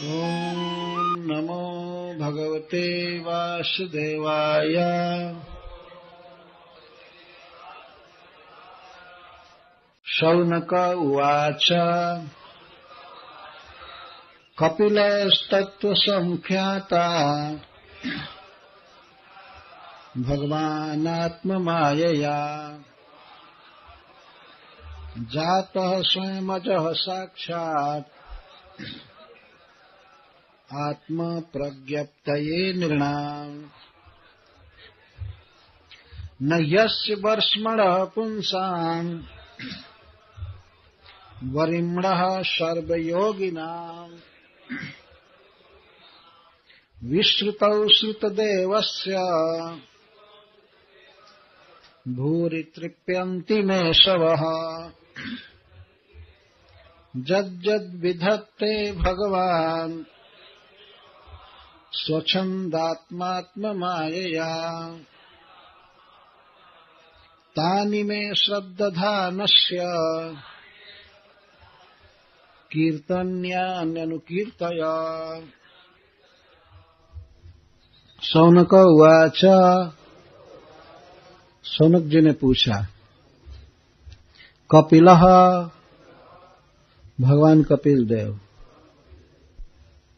ॐ नमो भगवते वासुदेवाय। शौनक उवाच कपिलस्तत्त्वसंख्याता भगवानात्ममायया जातः स्वयमजः साक्षात् आत्मप्रज्ञप्तये नृणाम्। न यस्य वर्ष्मणः पुंसाम् वरिम्णः सर्वयोगिनाम्। विश्रुतौ श्रुतदेवस्य भूरि तृप्यन्ति मे शवः। यद्यद्विधत्ते भगवान् स्वच्छन्दात्मात्ममायया। तानि मे श्रद्दधानस्य कीर्तन्यान्यनुकीर्तय। शौनक उवाच। शौनक जी ने पूछा, कपिलः भगवान कपिल देव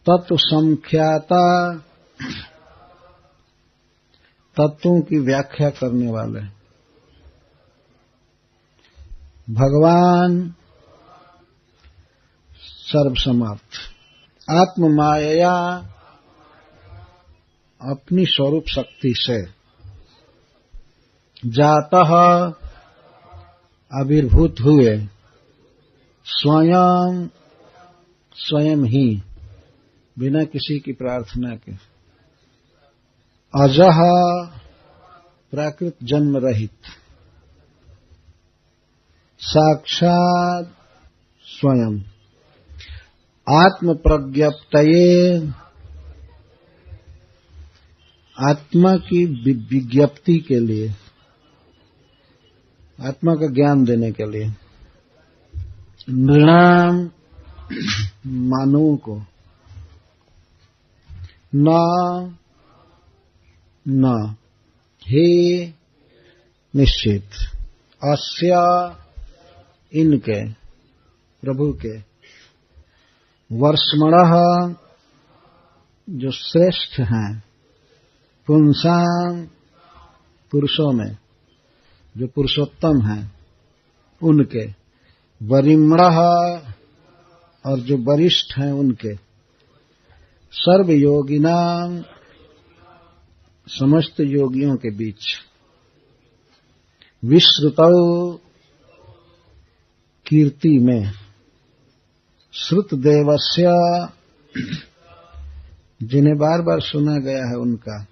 तत्व संख्याता तत्वों की व्याख्या करने वाले भगवान सर्वसमर्थ आत्ममाया अपनी स्वरूप शक्ति से जातः आविर्भूत हुए स्वयं ही बिना किसी की प्रार्थना के अजः प्राकृत जन्म रहित साक्षात स्वयं आत्म प्रज्ञप्तये आत्मा की विज्ञप्ति के लिए आत्मा का ज्ञान देने के लिए नृणाम मानवों को न हे निश्चित अस्य इनके प्रभु के वर्ष्मणः जो श्रेष्ठ हैं पुंसां पुरुषों में जो पुरुषोत्तम हैं उनके वरिम्णः और जो वरिष्ठ हैं उनके सर्वयोगिनां समस्त योगियों के बीच विश्रुतौ कीर्ति में श्रुत देवस्य जिन्हें बार बार सुना गया है उनका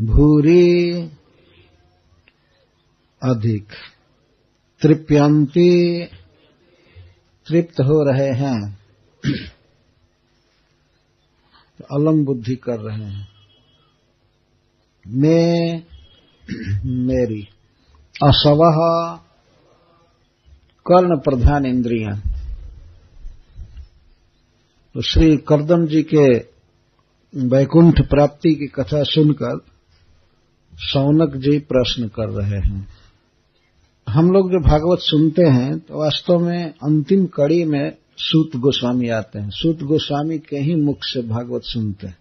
भूरि अधिक तृप्यन्ति तृप्त हो रहे हैं तो अलम बुद्धि कर रहे हैं मेरी असवः कर्ण प्रधान इंद्रियां। तो श्री कर्दम जी के वैकुंठ प्राप्ति की कथा सुनकर शौनक जी प्रश्न कर रहे हैं। हम लोग जो भागवत सुनते हैं तो वास्तव में अंतिम कड़ी में सूत गोस्वामी आते हैं। सूत गोस्वामी के ही मुख से भागवत सुनते हैं।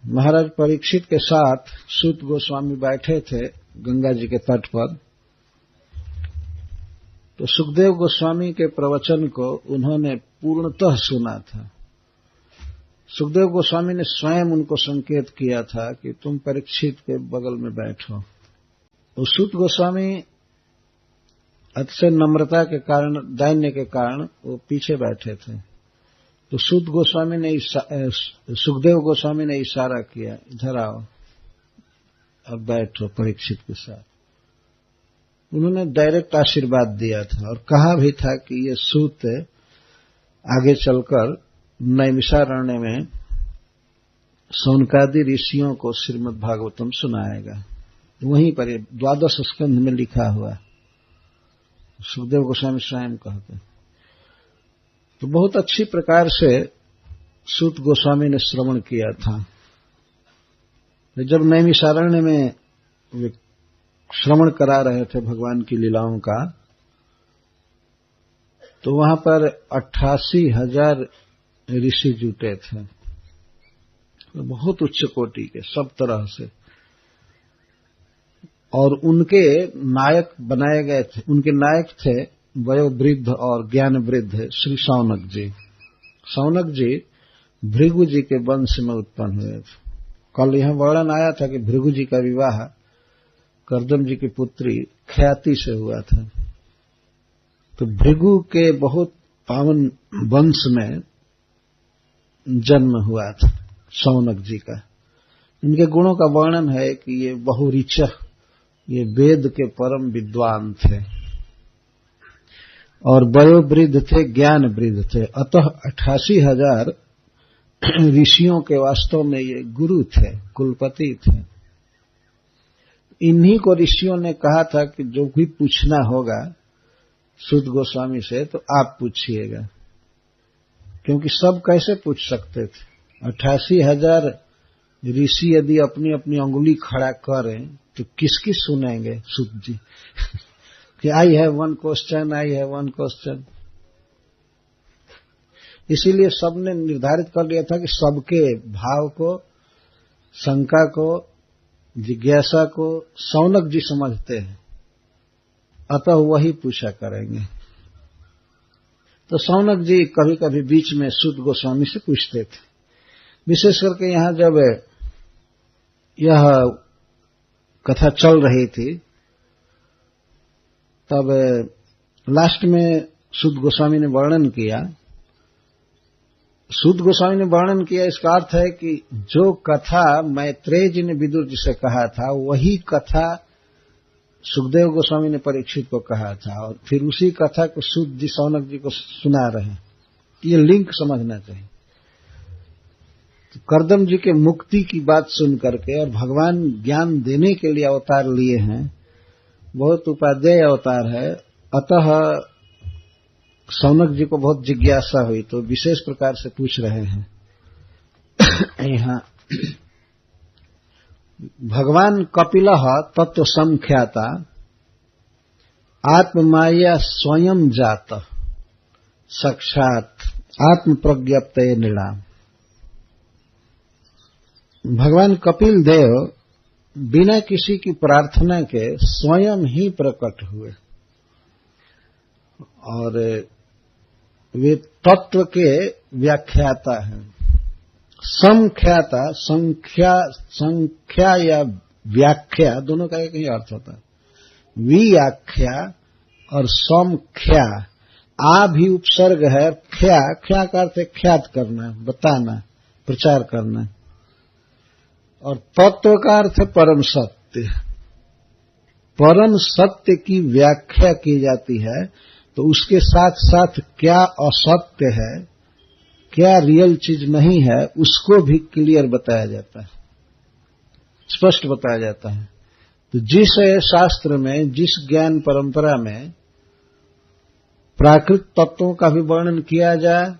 महाराज परीक्षित के साथ सूत गोस्वामी बैठे थे गंगा जी के तट पर। तो सुखदेव गोस्वामी के प्रवचन को उन्होंने पूर्णतः सुना था। सुखदेव गोस्वामी ने स्वयं उनको संकेत किया था कि तुम परीक्षित के बगल में बैठो। तो सूत गोस्वामी अतिशय नम्रता के कारण दैन्य के कारण वो पीछे बैठे थे। तो सूत गोस्वामी ने सुखदेव गोस्वामी ने इशारा किया, इधर आओ अब बैठो परीक्षित के साथ। उन्होंने डायरेक्ट आशीर्वाद दिया था और कहा भी था कि ये सूत आगे चलकर नैमिषारण्य में शौनकादि ऋषियों को श्रीमद् भागवतम सुनाएगा। वहीं पर 12 स्कंध में लिखा हुआ सुखदेव गोस्वामी स्वयं कहते। तो बहुत अच्छी प्रकार से सूत गोस्वामी ने श्रवण किया था। जब नैमिषारण्य में वे श्रवण करा रहे थे भगवान की लीलाओं का, तो वहां पर 88,000 ऋषि जुटे थे, तो बहुत उच्च कोटि के सब तरह से, और उनके नायक बनाए गए थे। उनके नायक थे वयोवृद्ध और ज्ञान वृद्ध श्री सौनक जी। सौनक जी भृगु जी के वंश में उत्पन्न हुए थे। कल यहां वर्णन आया था कि भृगु जी का विवाह कर्दम जी की पुत्री ख्याति से हुआ था। तो भृगु के बहुत पावन वंश में जन्म हुआ था सौनक जी का। इनके गुणों का वर्णन है कि ये बहुऋच, ये वेद के परम विद्वान थे और वयोवृद्ध थे, ज्ञान वृद्ध थे। अतः 88,000 ऋषियों के वास्तव में ये गुरु थे, कुलपति थे। इन्हीं को ऋषियों ने कहा था कि जो भी पूछना होगा सूत गोस्वामी से तो आप पूछिएगा, क्योंकि सब कैसे पूछ सकते थे। 88,000 ऋषि यदि अपनी अपनी अंगुली खड़ा करें तो किसकी सुनेंगे सूत जी कि I have one question, I have one question. इसीलिए सबने निर्धारित कर लिया था कि सबके भाव को, शंका को, जिज्ञासा को सौनक जी समझते हैं, अतः वही पूछा करेंगे। तो सौनक जी कभी कभी बीच में सूत गोस्वामी से पूछते थे। विशेष करके यहां जब यह कथा चल रही थी तब लास्ट में सूत गोस्वामी ने वर्णन किया। सूत गोस्वामी ने वर्णन किया, इसका अर्थ है कि जो कथा मैत्रेय जी ने विदुर जी से कहा था वही कथा सुखदेव गोस्वामी ने परीक्षित को कहा था, और फिर उसी कथा को सूत जी सौनक जी को सुना रहे। ये लिंक समझना चाहिए। तो कर्दम जी के मुक्ति की बात सुन करके, और भगवान ज्ञान देने के लिए अवतार लिए हैं, बहुत उपादेय अवतार है, अतः सौनक जी को बहुत जिज्ञासा हुई तो विशेष प्रकार से पूछ रहे हैं। यहाँ भगवान कपिलः तत्व संख्याता आत्ममाया स्वयं जात साक्षात आत्म प्रज्ञप्तये नृणाम। भगवान कपिल देव बिना किसी की प्रार्थना के स्वयं ही प्रकट हुए और वे तत्व के व्याख्याता हैं। समख्याता, संख्या या व्याख्या दोनों का एक ही अर्थ होता है। व्याख्या और समख्या, आ भी उपसर्ग है, ख्या का अर्थ है ख्यात करना, बताना, प्रचार करना, और तत्व का अर्थ है परम सत्य। परम सत्य की व्याख्या की जाती है तो उसके साथ साथ क्या असत्य है, क्या रियल चीज नहीं है, उसको भी क्लियर बताया जाता है, स्पष्ट बताया जाता है। तो जिस शास्त्र में, जिस ज्ञान परंपरा में प्राकृत तत्वों का भी वर्णन किया जाए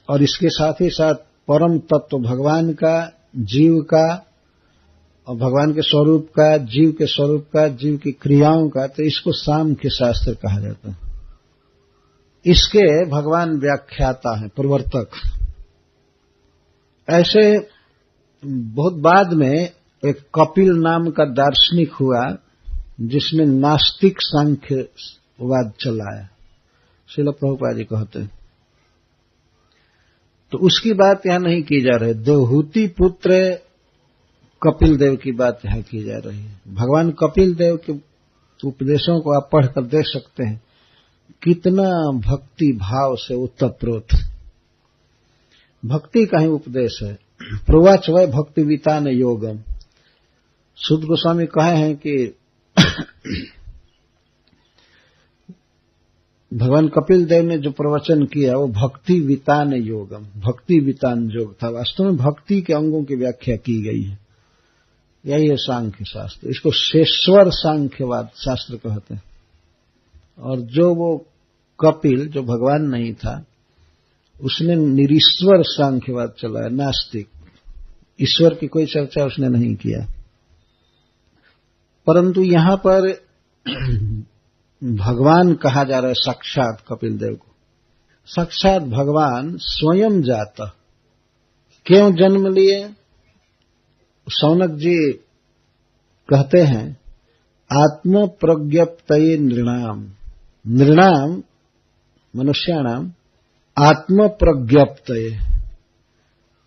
और इसके साथ ही साथ परम तत्व भगवान का, जीव का, और भगवान के स्वरूप का, जीव के स्वरूप का, जीव की क्रियाओं का, तो इसको सांख्य शास्त्र कहा जाता है। इसके भगवान व्याख्याता हैं, प्रवर्तक। ऐसे बहुत बाद में एक कपिल नाम का दार्शनिक हुआ जिसने नास्तिक सांख्यवाद चलाया, श्रील प्रभुपाद जी कहते हैं। तो उसकी बात यहां नहीं की जा रही। देवहूति पुत्र कपिल देव की बात यहां की जा रही है। भगवान कपिल देव के उपदेशों को आप पढ़कर देख सकते हैं, कितना भक्ति भाव से उत्तप्रोत भक्ति का ही उपदेश है। प्रोवाच वै भक्ति वितान योगम। सूत गोस्वामी कहे हैं कि भगवान कपिल देव ने जो प्रवचन किया वो भक्ति वितान योगम, भक्ति वितान योग था। वास्तव में भक्ति के अंगों की व्याख्या की गई है। यही है सांख्य शास्त्र। इसको शेश्वर सांख्यवाद शास्त्र कहते हैं। और जो वो कपिल, जो भगवान नहीं था, उसने निरीश्वर सांख्यवाद चलाया, नास्तिक। ईश्वर की कोई चर्चा उसने नहीं किया। परंतु यहां पर भगवान कहा जा रहा है साक्षात कपिल देव को। साक्षात भगवान स्वयं जाता। क्यों जन्म लिए? शौनक जी कहते हैं आत्म प्रज्ञप्तये नृणाम। नृणाम मनुष्याणाम आत्म प्रज्ञप्तये।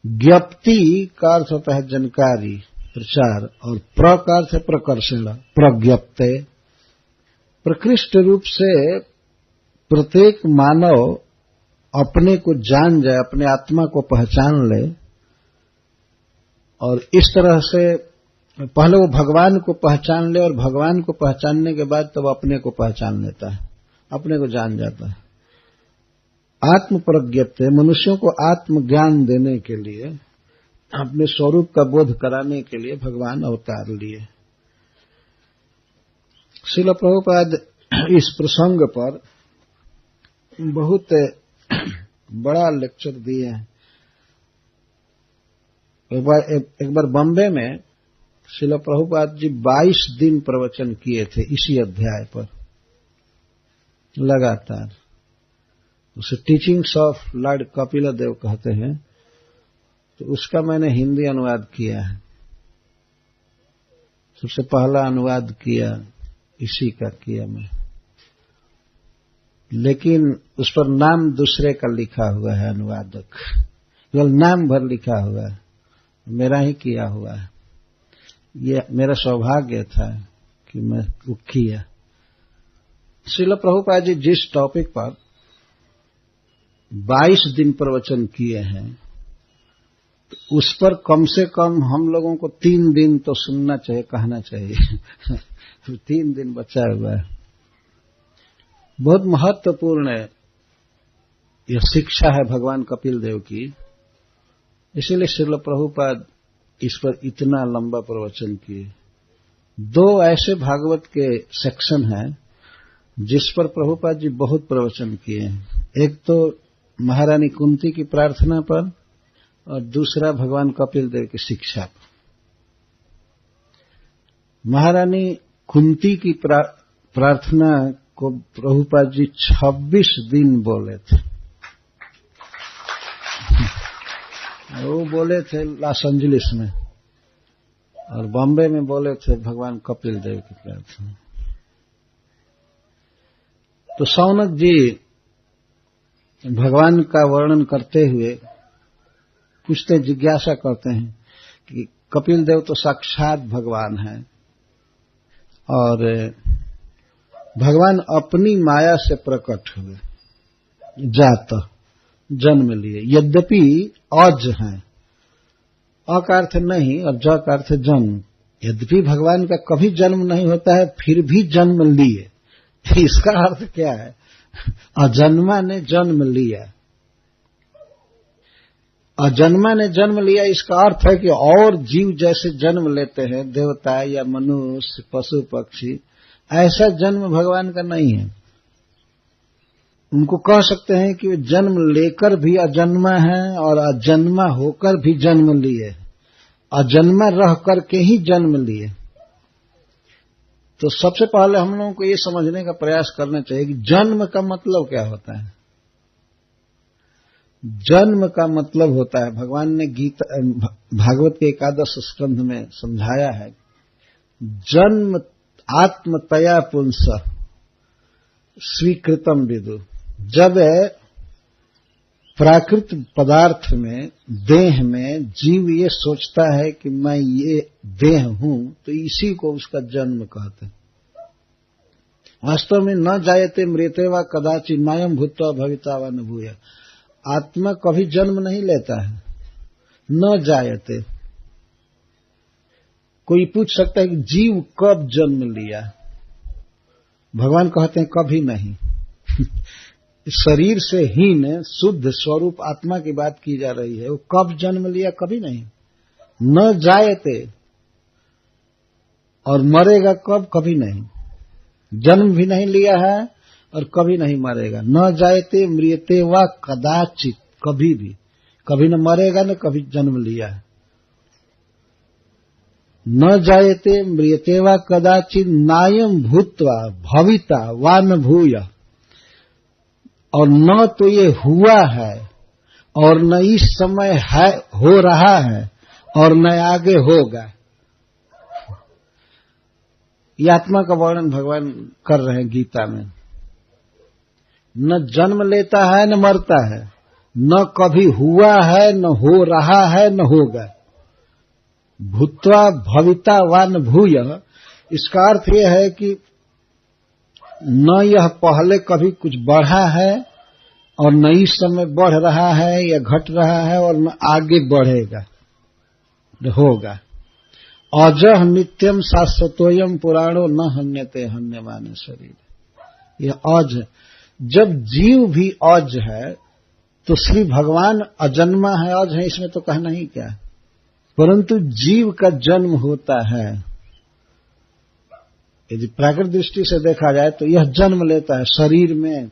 ज्ञप्ति का अर्थ होता है जानकारी, प्रचार, और प्र का अर्थ है प्रकर्षण। प्रज्ञप्तये प्रकृष्ट रूप से प्रत्येक मानव अपने को जान जाए, अपने आत्मा को पहचान ले, और इस तरह से पहले वो भगवान को पहचान ले, और भगवान को पहचानने के बाद तब अपने को पहचान लेता है, अपने को जान जाता है। आत्म प्रज्ञप्ति मनुष्यों को आत्मज्ञान देने के लिए, अपने स्वरूप का बोध कराने के लिए भगवान अवतार लिए। श्रील प्रभुपाद इस प्रसंग पर बहुत बड़ा लेक्चर दिए हैं। एक बार बॉम्बे में श्रील प्रभुपाद जी 22 दिन प्रवचन किए थे इसी अध्याय पर लगातार। उसे teachings of Lord Kapil Dev कहते हैं। तो उसका मैंने हिंदी अनुवाद किया है। सबसे पहला अनुवाद किया इसी का किया मैं, लेकिन उस पर नाम दूसरे का लिखा हुआ है, अनुवादक केवल नाम भर लिखा हुआ है, मेरा ही किया हुआ है। ये मेरा सौभाग्य था कि मैं वो किया। श्रील प्रभुपाद जी जिस टॉपिक पर 22 दिन प्रवचन किए हैं, तो उस पर कम से कम हम लोगों को 3 दिन तो सुनना चाहिए, कहना चाहिए। तो 3 दिन बचा हुआ है। बहुत महत्वपूर्ण यह शिक्षा है भगवान कपिल देव की। इसीलिए श्रील प्रभुपाद इस पर इतना लंबा प्रवचन किए। 2 ऐसे भागवत के सेक्शन हैं जिस पर प्रभुपाद जी बहुत प्रवचन किए हैं। एक तो महारानी कुंती की प्रार्थना पर, और दूसरा भगवान कपिल देव की शिक्षा पर। महारानी कुंती की प्रार्थना को प्रभुपाद जी 26 दिन बोले थे। वो बोले थे लॉस एंजलिस में, और बॉम्बे में बोले थे भगवान कपिल देव की प्रार्थना। तो शौनक जी भगवान का वर्णन करते हुए पूछते, जिज्ञासा करते हैं कि कपिल देव तो साक्षात भगवान है, और भगवान अपनी माया से प्रकट हुए, जात जन्म लिए। यद्यपि अज हैं, अ का अर्थ नहीं और ज का अर्थ जन्म। यद्यपि भगवान का कभी जन्म नहीं होता है, फिर भी जन्म लिए। इसका अर्थ क्या है? अजन्मा ने जन्म लिया। अजन्मा ने जन्म लिया, इसका अर्थ है कि और जीव जैसे जन्म लेते हैं, देवता या मनुष्य, पशु पक्षी, ऐसा जन्म भगवान का नहीं है। उनको कह सकते हैं कि वे जन्म लेकर भी अजन्मा है और अजन्मा होकर भी जन्म लिए, अजन्मा रह करके ही जन्म लिए। तो सबसे पहले हम लोगों को ये समझने का प्रयास करना चाहिए कि जन्म का मतलब क्या होता है। जन्म का मतलब होता है, भगवान ने गीता भागवत के 11 स्कंध में समझाया है, जन्म आत्मतया पुंस स्वीकृतम विदु। जब प्राकृत पदार्थ में, देह में जीव ये सोचता है कि मैं ये देह हूं, तो इसी को उसका जन्म कहते हैं। वास्तव में न जायते मृते वा कदाचित मायम भूत्वा भविता वा न भूया। आत्मा कभी जन्म नहीं लेता है, न जायते। कोई पूछ सकता है कि जीव कब जन्म लिया? भगवान कहते हैं कभी नहीं। शरीर से हीन शुद्ध स्वरूप आत्मा की बात की जा रही है, वो कब जन्म लिया? कभी नहीं। न जायते, और मरेगा कब? कभी नहीं। जन्म भी नहीं लिया है और कभी नहीं मरेगा। न जायते मृते वा कदाचित, कभी भी, कभी न मरेगा न कभी जन्म लिया है। न जायते म्रियते वा कदाचित नायम भूत्वा भविता वा न भूय, और न तो ये हुआ है और न इस समय है, हो रहा है और न आगे होगा। ये आत्मा का वर्णन भगवान कर रहे हैं गीता में। न जन्म लेता है न मरता है, न कभी हुआ है न हो रहा है न होगा। भूत्वा भविता वा न भूय, इसका अर्थ यह है कि न यह पहले कभी कुछ बढ़ा है और न इस समय बढ़ रहा है या घट रहा है और न आगे बढ़ेगा होगा। अजः नित्यम शाश्वतोयम पुराणो न हन्यते हन्यमाने शरीर। यह अज, जब जीव भी अज है तो श्री भगवान अजन्मा है, अज है, इसमें तो कहना ही क्या है। परंतु जीव का जन्म होता है, यदि प्राकृतिक दृष्टि से देखा जाए तो यह जन्म लेता है, शरीर में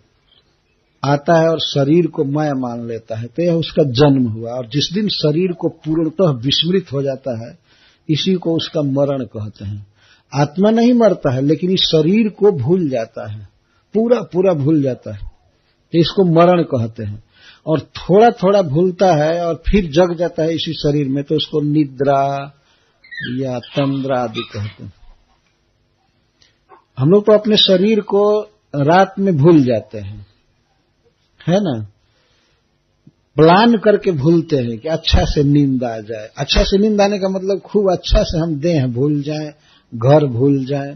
आता है और शरीर को मैं मान लेता है, तो यह उसका जन्म हुआ। और जिस दिन शरीर को पूर्णतः विस्मृत हो जाता है, इसी को उसका मरण कहते हैं। आत्मा नहीं मरता है, लेकिन इस शरीर को भूल जाता है, पूरा पूरा भूल जाता है, तो इसको मरण कहते हैं। और थोड़ा थोड़ा भूलता है और फिर जग जाता है इसी शरीर में, तो उसको निद्रा या तंद्रा आदि कहते हैं। हम लोग तो अपने शरीर को रात में भूल जाते हैं, है ना, प्लान करके भूलते हैं कि अच्छा से नींद आ जाए। अच्छा से नींद आने का मतलब खूब अच्छा से हम देह भूल जाएं, घर भूल जाएं,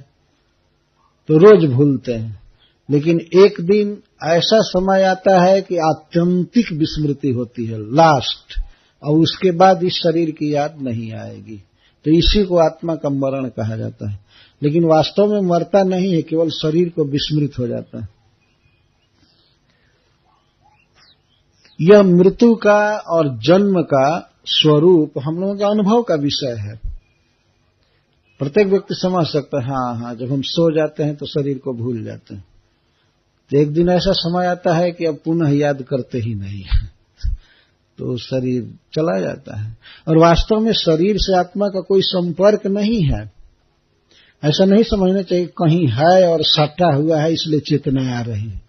तो रोज भूलते हैं। लेकिन एक दिन ऐसा समय आता है कि आत्यंतिक विस्मृति होती है, लास्ट, और उसके बाद इस शरीर की याद नहीं आएगी। तो इसी को आत्मा का मरण कहा जाता है। लेकिन वास्तव में मरता नहीं है, केवल शरीर को विस्मृत हो जाता है। यह मृत्यु का और जन्म का स्वरूप हम लोगों के अनुभव का विषय है। प्रत्येक व्यक्ति समझ सकता है, हाँ, जब हम सो जाते हैं तो शरीर को भूल जाते हैं, तो एक दिन ऐसा समय आता है कि अब पुनः याद करते ही नहीं है, तो शरीर चला जाता है। और वास्तव में शरीर से आत्मा का कोई संपर्क नहीं है। ऐसा नहीं समझना चाहिए कहीं है और सटा हुआ है इसलिए चेतना आ रही है।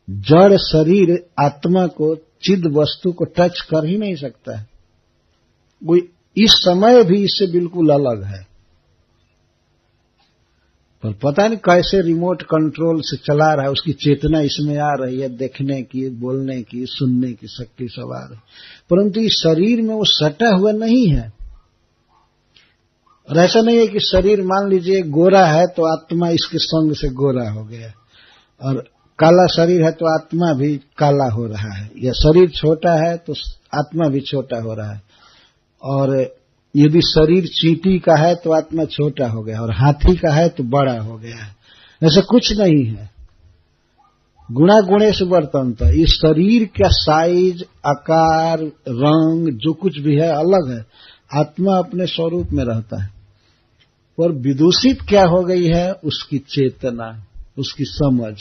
जड़ शरीर आत्मा को, चिद वस्तु को टच कर ही नहीं सकता है। वो इस समय भी इससे बिल्कुल अलग है, पर पता नहीं कैसे रिमोट कंट्रोल से चला रहा है, उसकी चेतना इसमें आ रही है, देखने की, बोलने की, सुनने की शक्ति सब आ रही है, परंतु इस शरीर में वो सटा हुआ नहीं है। और ऐसा नहीं है कि शरीर मान लीजिए गोरा है तो आत्मा इसके संग से गोरा हो गया, और काला शरीर है तो आत्मा भी काला हो रहा है, या शरीर छोटा है तो आत्मा भी छोटा हो रहा है। और यदि शरीर चींटी का है तो आत्मा छोटा हो गया, और हाथी का है तो बड़ा हो गया है। ऐसा कुछ नहीं है। गुणा गुणेश वर्तन्त, इस शरीर का साइज, आकार, रंग जो कुछ भी है अलग है। आत्मा अपने स्वरूप में रहता है, पर विदूषित क्या हो गई है, उसकी चेतना, उसकी समझ।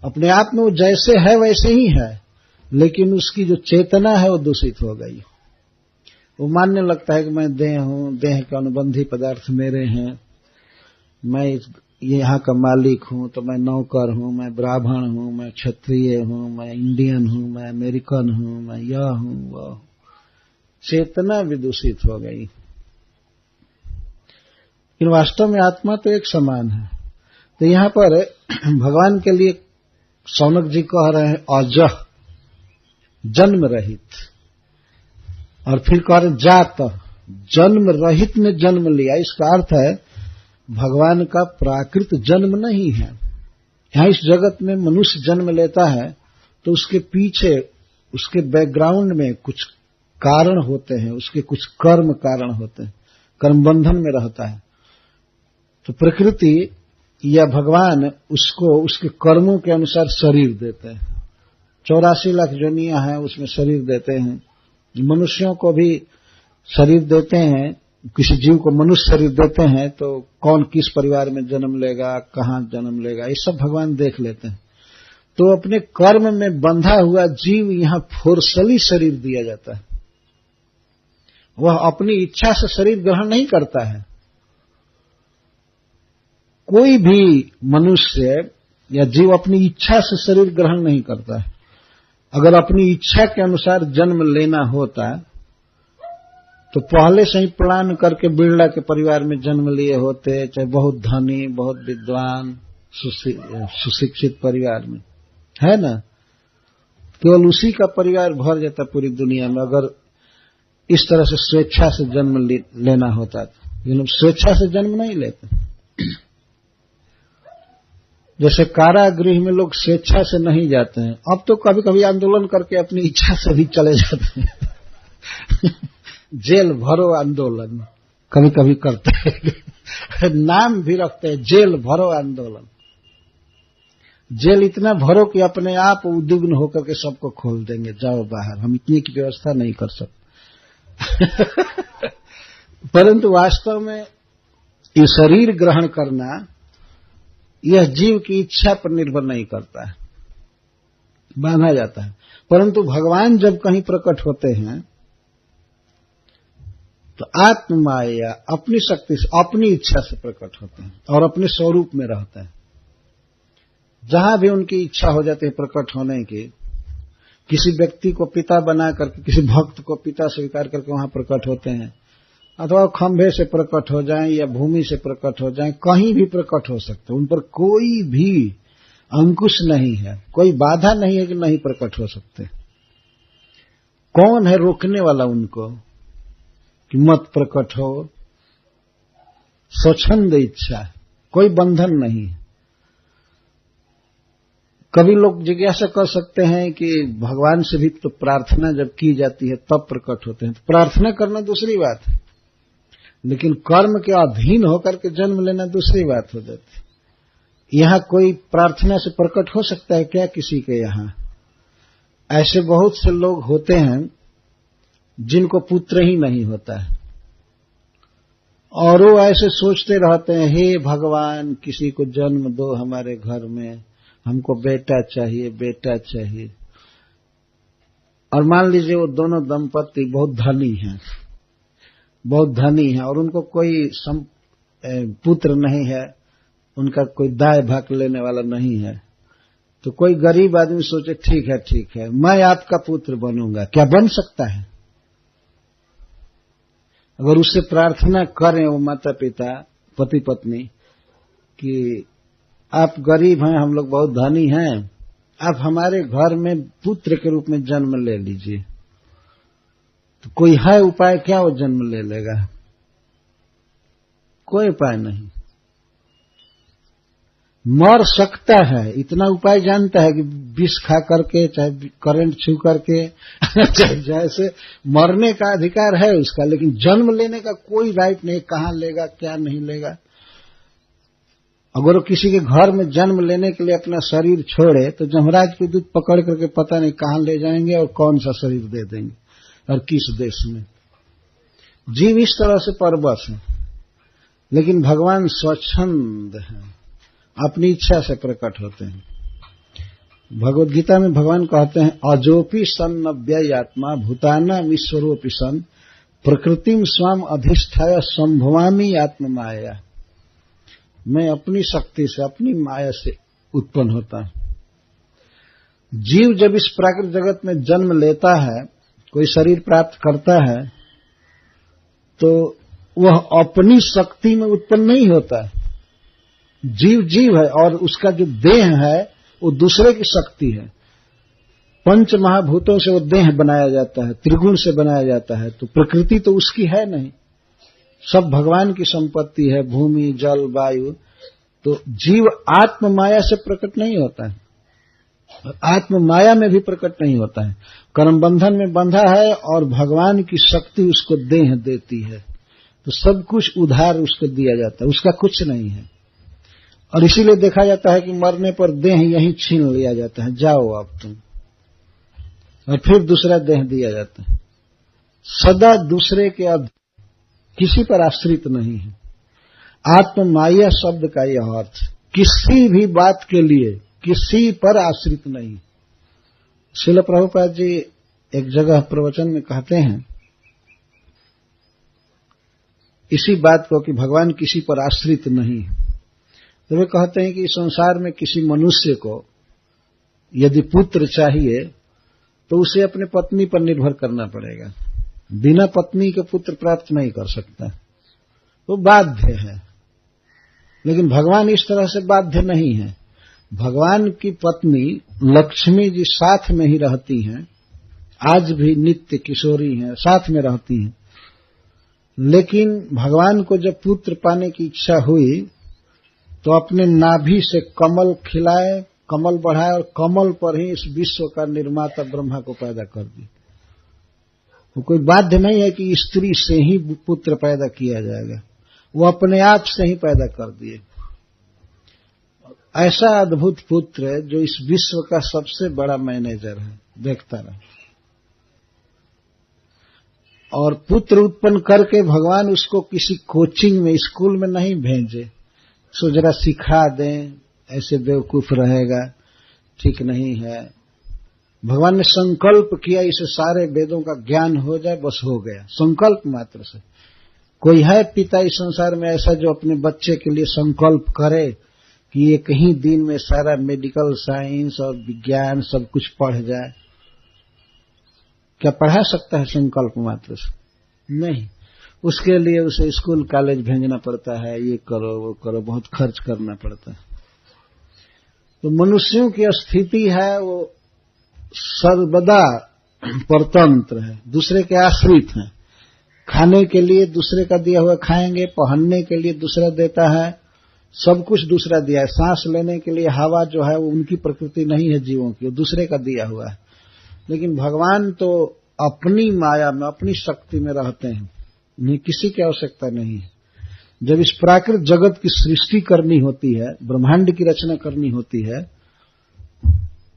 अपने आप में वो जैसे है वैसे ही है, लेकिन उसकी जो चेतना है वो दूषित हो गई। वो मानने लगता है कि मैं देह हूं, देह के अनुबंधी पदार्थ मेरे हैं, मैं यहाँ का मालिक हूं, तो मैं नौकर हूं, मैं ब्राह्मण हूं, मैं क्षत्रिय हूं, मैं इंडियन हूं, मैं अमेरिकन हूं, मैं यह हूं वह। चेतना विदूषित हो गई। लेकिन वास्तव में आत्मा तो एक समान है। तो यहाँ पर भगवान के लिए शौनक जी कह रहे हैं अजह, जन्म रहित, और फिर कह रहे जात, जन्म रहित ने जन्म लिया। इसका अर्थ है भगवान का प्राकृत जन्म नहीं है। यहाँ इस जगत में मनुष्य जन्म लेता है तो उसके पीछे, उसके बैकग्राउंड में कुछ कारण होते हैं, उसके कुछ कर्म कारण होते हैं, कर्म बंधन में रहता है। तो प्रकृति या भगवान उसको उसके कर्मों के अनुसार शरीर देते हैं। 84 लाख जोनियां हैं, उसमें शरीर देते हैं। मनुष्यों को भी शरीर देते हैं, किसी जीव को मनुष्य शरीर देते हैं तो कौन किस परिवार में जन्म लेगा, कहाँ जन्म लेगा, ये सब भगवान देख लेते हैं। तो अपने कर्म में बंधा हुआ जीव यहां फोर्सली शरीर दिया जाता है। वह अपनी इच्छा से शरीर ग्रहण नहीं करता है। कोई भी मनुष्य या जीव अपनी इच्छा से शरीर ग्रहण नहीं करता है। अगर अपनी इच्छा के अनुसार जन्म लेना होता तो पहले से ही प्लान करके बिरला के परिवार में जन्म लिए होते, चाहे बहुत धनी, बहुत विद्वान, सुशिक्षित परिवार में, है ना। केवल उसी का परिवार भर जाता पूरी दुनिया में अगर इस तरह से स्वेच्छा से जन्म लेना होता था। ये लोग स्वेच्छा से जन्म नहीं लेते। जैसे कारागृह में लोग स्वेच्छा से नहीं जाते हैं, अब तो कभी कभी आंदोलन करके अपनी इच्छा से भी चले जाते हैं। जेल भरो आंदोलन कभी कभी करते हैं। नाम भी रखते हैं, जेल भरो आंदोलन। जेल इतना भरो कि अपने आप उद्विग्न होकर के सबको खोल देंगे, जाओ बाहर, हम इतनी की व्यवस्था नहीं कर सकते। परंतु वास्तव में ये शरीर ग्रहण करना यह जीव की इच्छा पर निर्भर नहीं करता है, बांधा जाता है। परंतु भगवान जब कहीं प्रकट होते हैं तो आत्म माया अपनी शक्ति से, अपनी इच्छा से प्रकट होते हैं और अपने स्वरूप में रहते हैं। जहां भी उनकी इच्छा हो जाती है प्रकट होने की, किसी व्यक्ति को पिता बना करके, किसी भक्त को पिता स्वीकार करके वहां प्रकट होते हैं, अथवा खंभे से प्रकट हो जाएं या भूमि से प्रकट हो जाएं, कहीं भी प्रकट हो सकते हैं। उन पर कोई भी अंकुश नहीं है, कोई बाधा नहीं है कि नहीं प्रकट हो सकते। कौन है रोकने वाला उनको कि मत प्रकट हो? स्वच्छंद इच्छा है, कोई बंधन नहीं है। कभी लोग जिज्ञासा कर सकते हैं कि भगवान से भी तो प्रार्थना जब की जाती है तब प्रकट होते हैं। तो प्रार्थना करना दूसरी बात है, लेकिन कर्म के अधीन होकर के जन्म लेना दूसरी बात हो जाती है। यहां कोई प्रार्थना से प्रकट हो सकता है क्या किसी के यहां? ऐसे बहुत से लोग होते हैं जिनको पुत्र ही नहीं होता है और वो ऐसे सोचते रहते हैं, हे भगवान किसी को जन्म दो हमारे घर में, हमको बेटा चाहिए, बेटा चाहिए। और मान लीजिए वो दोनों दंपति बहुत धनी हैं और उनको कोई पुत्र नहीं है, उनका कोई दाय भाग लेने वाला नहीं है। तो कोई गरीब आदमी सोचे ठीक है मैं आपका पुत्र बनूंगा। क्या बन सकता है? अगर उससे प्रार्थना करें वो माता पिता, पति पत्नी, कि आप गरीब हैं, हम लोग बहुत धनी हैं, आप हमारे घर में पुत्र के रूप में जन्म ले लीजिए, तो कोई है उपाय क्या वो जन्म ले लेगा? कोई उपाय नहीं। मर सकता है इतना उपाय जानता है कि विष खा करके, चाहे करंट छू करके, जैसे मरने का अधिकार है उसका, लेकिन जन्म लेने का कोई राइट नहीं। कहां लेगा, क्या नहीं लेगा। अगर वो किसी के घर में जन्म लेने के लिए अपना शरीर छोड़े तो जमराज के दूत पकड़ करके पता नहीं कहां ले जाएंगे और कौन सा शरीर दे देंगे और किस देश में। जीव इस तरह से परवश है, लेकिन भगवान स्वच्छंद है, अपनी इच्छा से प्रकट होते हैं। भगवद गीता में भगवान कहते हैं, अजोपि सन्न व्ययात्मा भूतानाम ईश्वरोपि सन प्रकृतिम स्वाम अधिष्ठाय संभवामि आत्म माया। मैं अपनी शक्ति से, अपनी माया से उत्पन्न होता हूं। जीव जब इस प्राकृतिक जगत में जन्म लेता है, कोई शरीर प्राप्त करता है, तो वह अपनी शक्ति में उत्पन्न नहीं होता है। जीव है और उसका जो देह है वो दूसरे की शक्ति है। पंच महाभूतों से वो देह बनाया जाता है, त्रिगुण से बनाया जाता है, तो प्रकृति तो उसकी है नहीं, सब भगवान की संपत्ति है, भूमि जल वायु। तो जीव आत्म माया से प्रकट नहीं होता है, आत्म माया में भी प्रकट नहीं होता है। कर्म बंधन में बंधा है और भगवान की शक्ति उसको देह देती है, तो सब कुछ उधार उसको दिया जाता है, उसका कुछ नहीं है। और इसीलिए देखा जाता है कि मरने पर देह यहीं छीन लिया जाता है, जाओ अब तुम, और फिर दूसरा देह दिया जाता है। सदा दूसरे के किसी पर आश्रित नहीं है। आत्म माया शब्द का यह अर्थ, किसी भी बात के लिए किसी पर आश्रित नहीं। श्रील प्रभुपाद जी एक जगह प्रवचन में कहते हैं इसी बात को कि भगवान किसी पर आश्रित नहीं है। तो वे कहते हैं कि संसार में किसी मनुष्य को यदि पुत्र चाहिए तो उसे अपने पत्नी पर निर्भर करना पड़ेगा। बिना पत्नी के पुत्र प्राप्त नहीं कर सकता, वो बाध्य है। लेकिन भगवान इस तरह से बाध्य नहीं है। भगवान की पत्नी लक्ष्मी जी साथ में ही रहती हैं, आज भी नित्य किशोरी हैं, साथ में रहती हैं। लेकिन भगवान को जब पुत्र पाने की इच्छा हुई तो अपने नाभि से कमल खिलाए, कमल बढ़ाए और कमल पर ही इस विश्व का निर्माता ब्रह्मा को पैदा कर दी। वो कोई बाध्य नहीं है कि स्त्री से ही पुत्र पैदा किया जाएगा, वो अपने आप से ही पैदा कर दिए। ऐसा अद्भुत पुत्र है जो इस विश्व का सबसे बड़ा मैनेजर है, देखता रहे। और पुत्र उत्पन्न करके भगवान उसको किसी कोचिंग में, स्कूल में नहीं भेजे, सो जरा सिखा दें, ऐसे बेवकूफ रहेगा, ठीक नहीं है। भगवान ने संकल्प किया इसे सारे वेदों का ज्ञान हो जाए, बस हो गया, संकल्प मात्र से। कोई है पिता इस संसार में ऐसा जो अपने बच्चे के लिए संकल्प करे कि एक ही दिन में सारा मेडिकल साइंस और विज्ञान सब कुछ पढ़ जाए? क्या पढ़ा सकता है संकल्प मात्र से? नहीं। उसके लिए उसे स्कूल कॉलेज भेजना पड़ता है, ये करो वो करो, बहुत खर्च करना पड़ता है। तो मनुष्यों की स्थिति है वो सर्वदा परतंत्र है, दूसरे के आश्रित हैं। खाने के लिए दूसरे का दिया हुआ खाएंगे, पहनने के लिए दूसरा देता है, सब कुछ दूसरा दिया है। सांस लेने के लिए हवा जो है वो उनकी प्रकृति नहीं है जीवों की, वो दूसरे का दिया हुआ है। लेकिन भगवान तो अपनी माया में, अपनी शक्ति में रहते हैं, उन्हें किसी की आवश्यकता नहीं है। जब इस प्राकृत जगत की सृष्टि करनी होती है, ब्रह्मांड की रचना करनी होती है,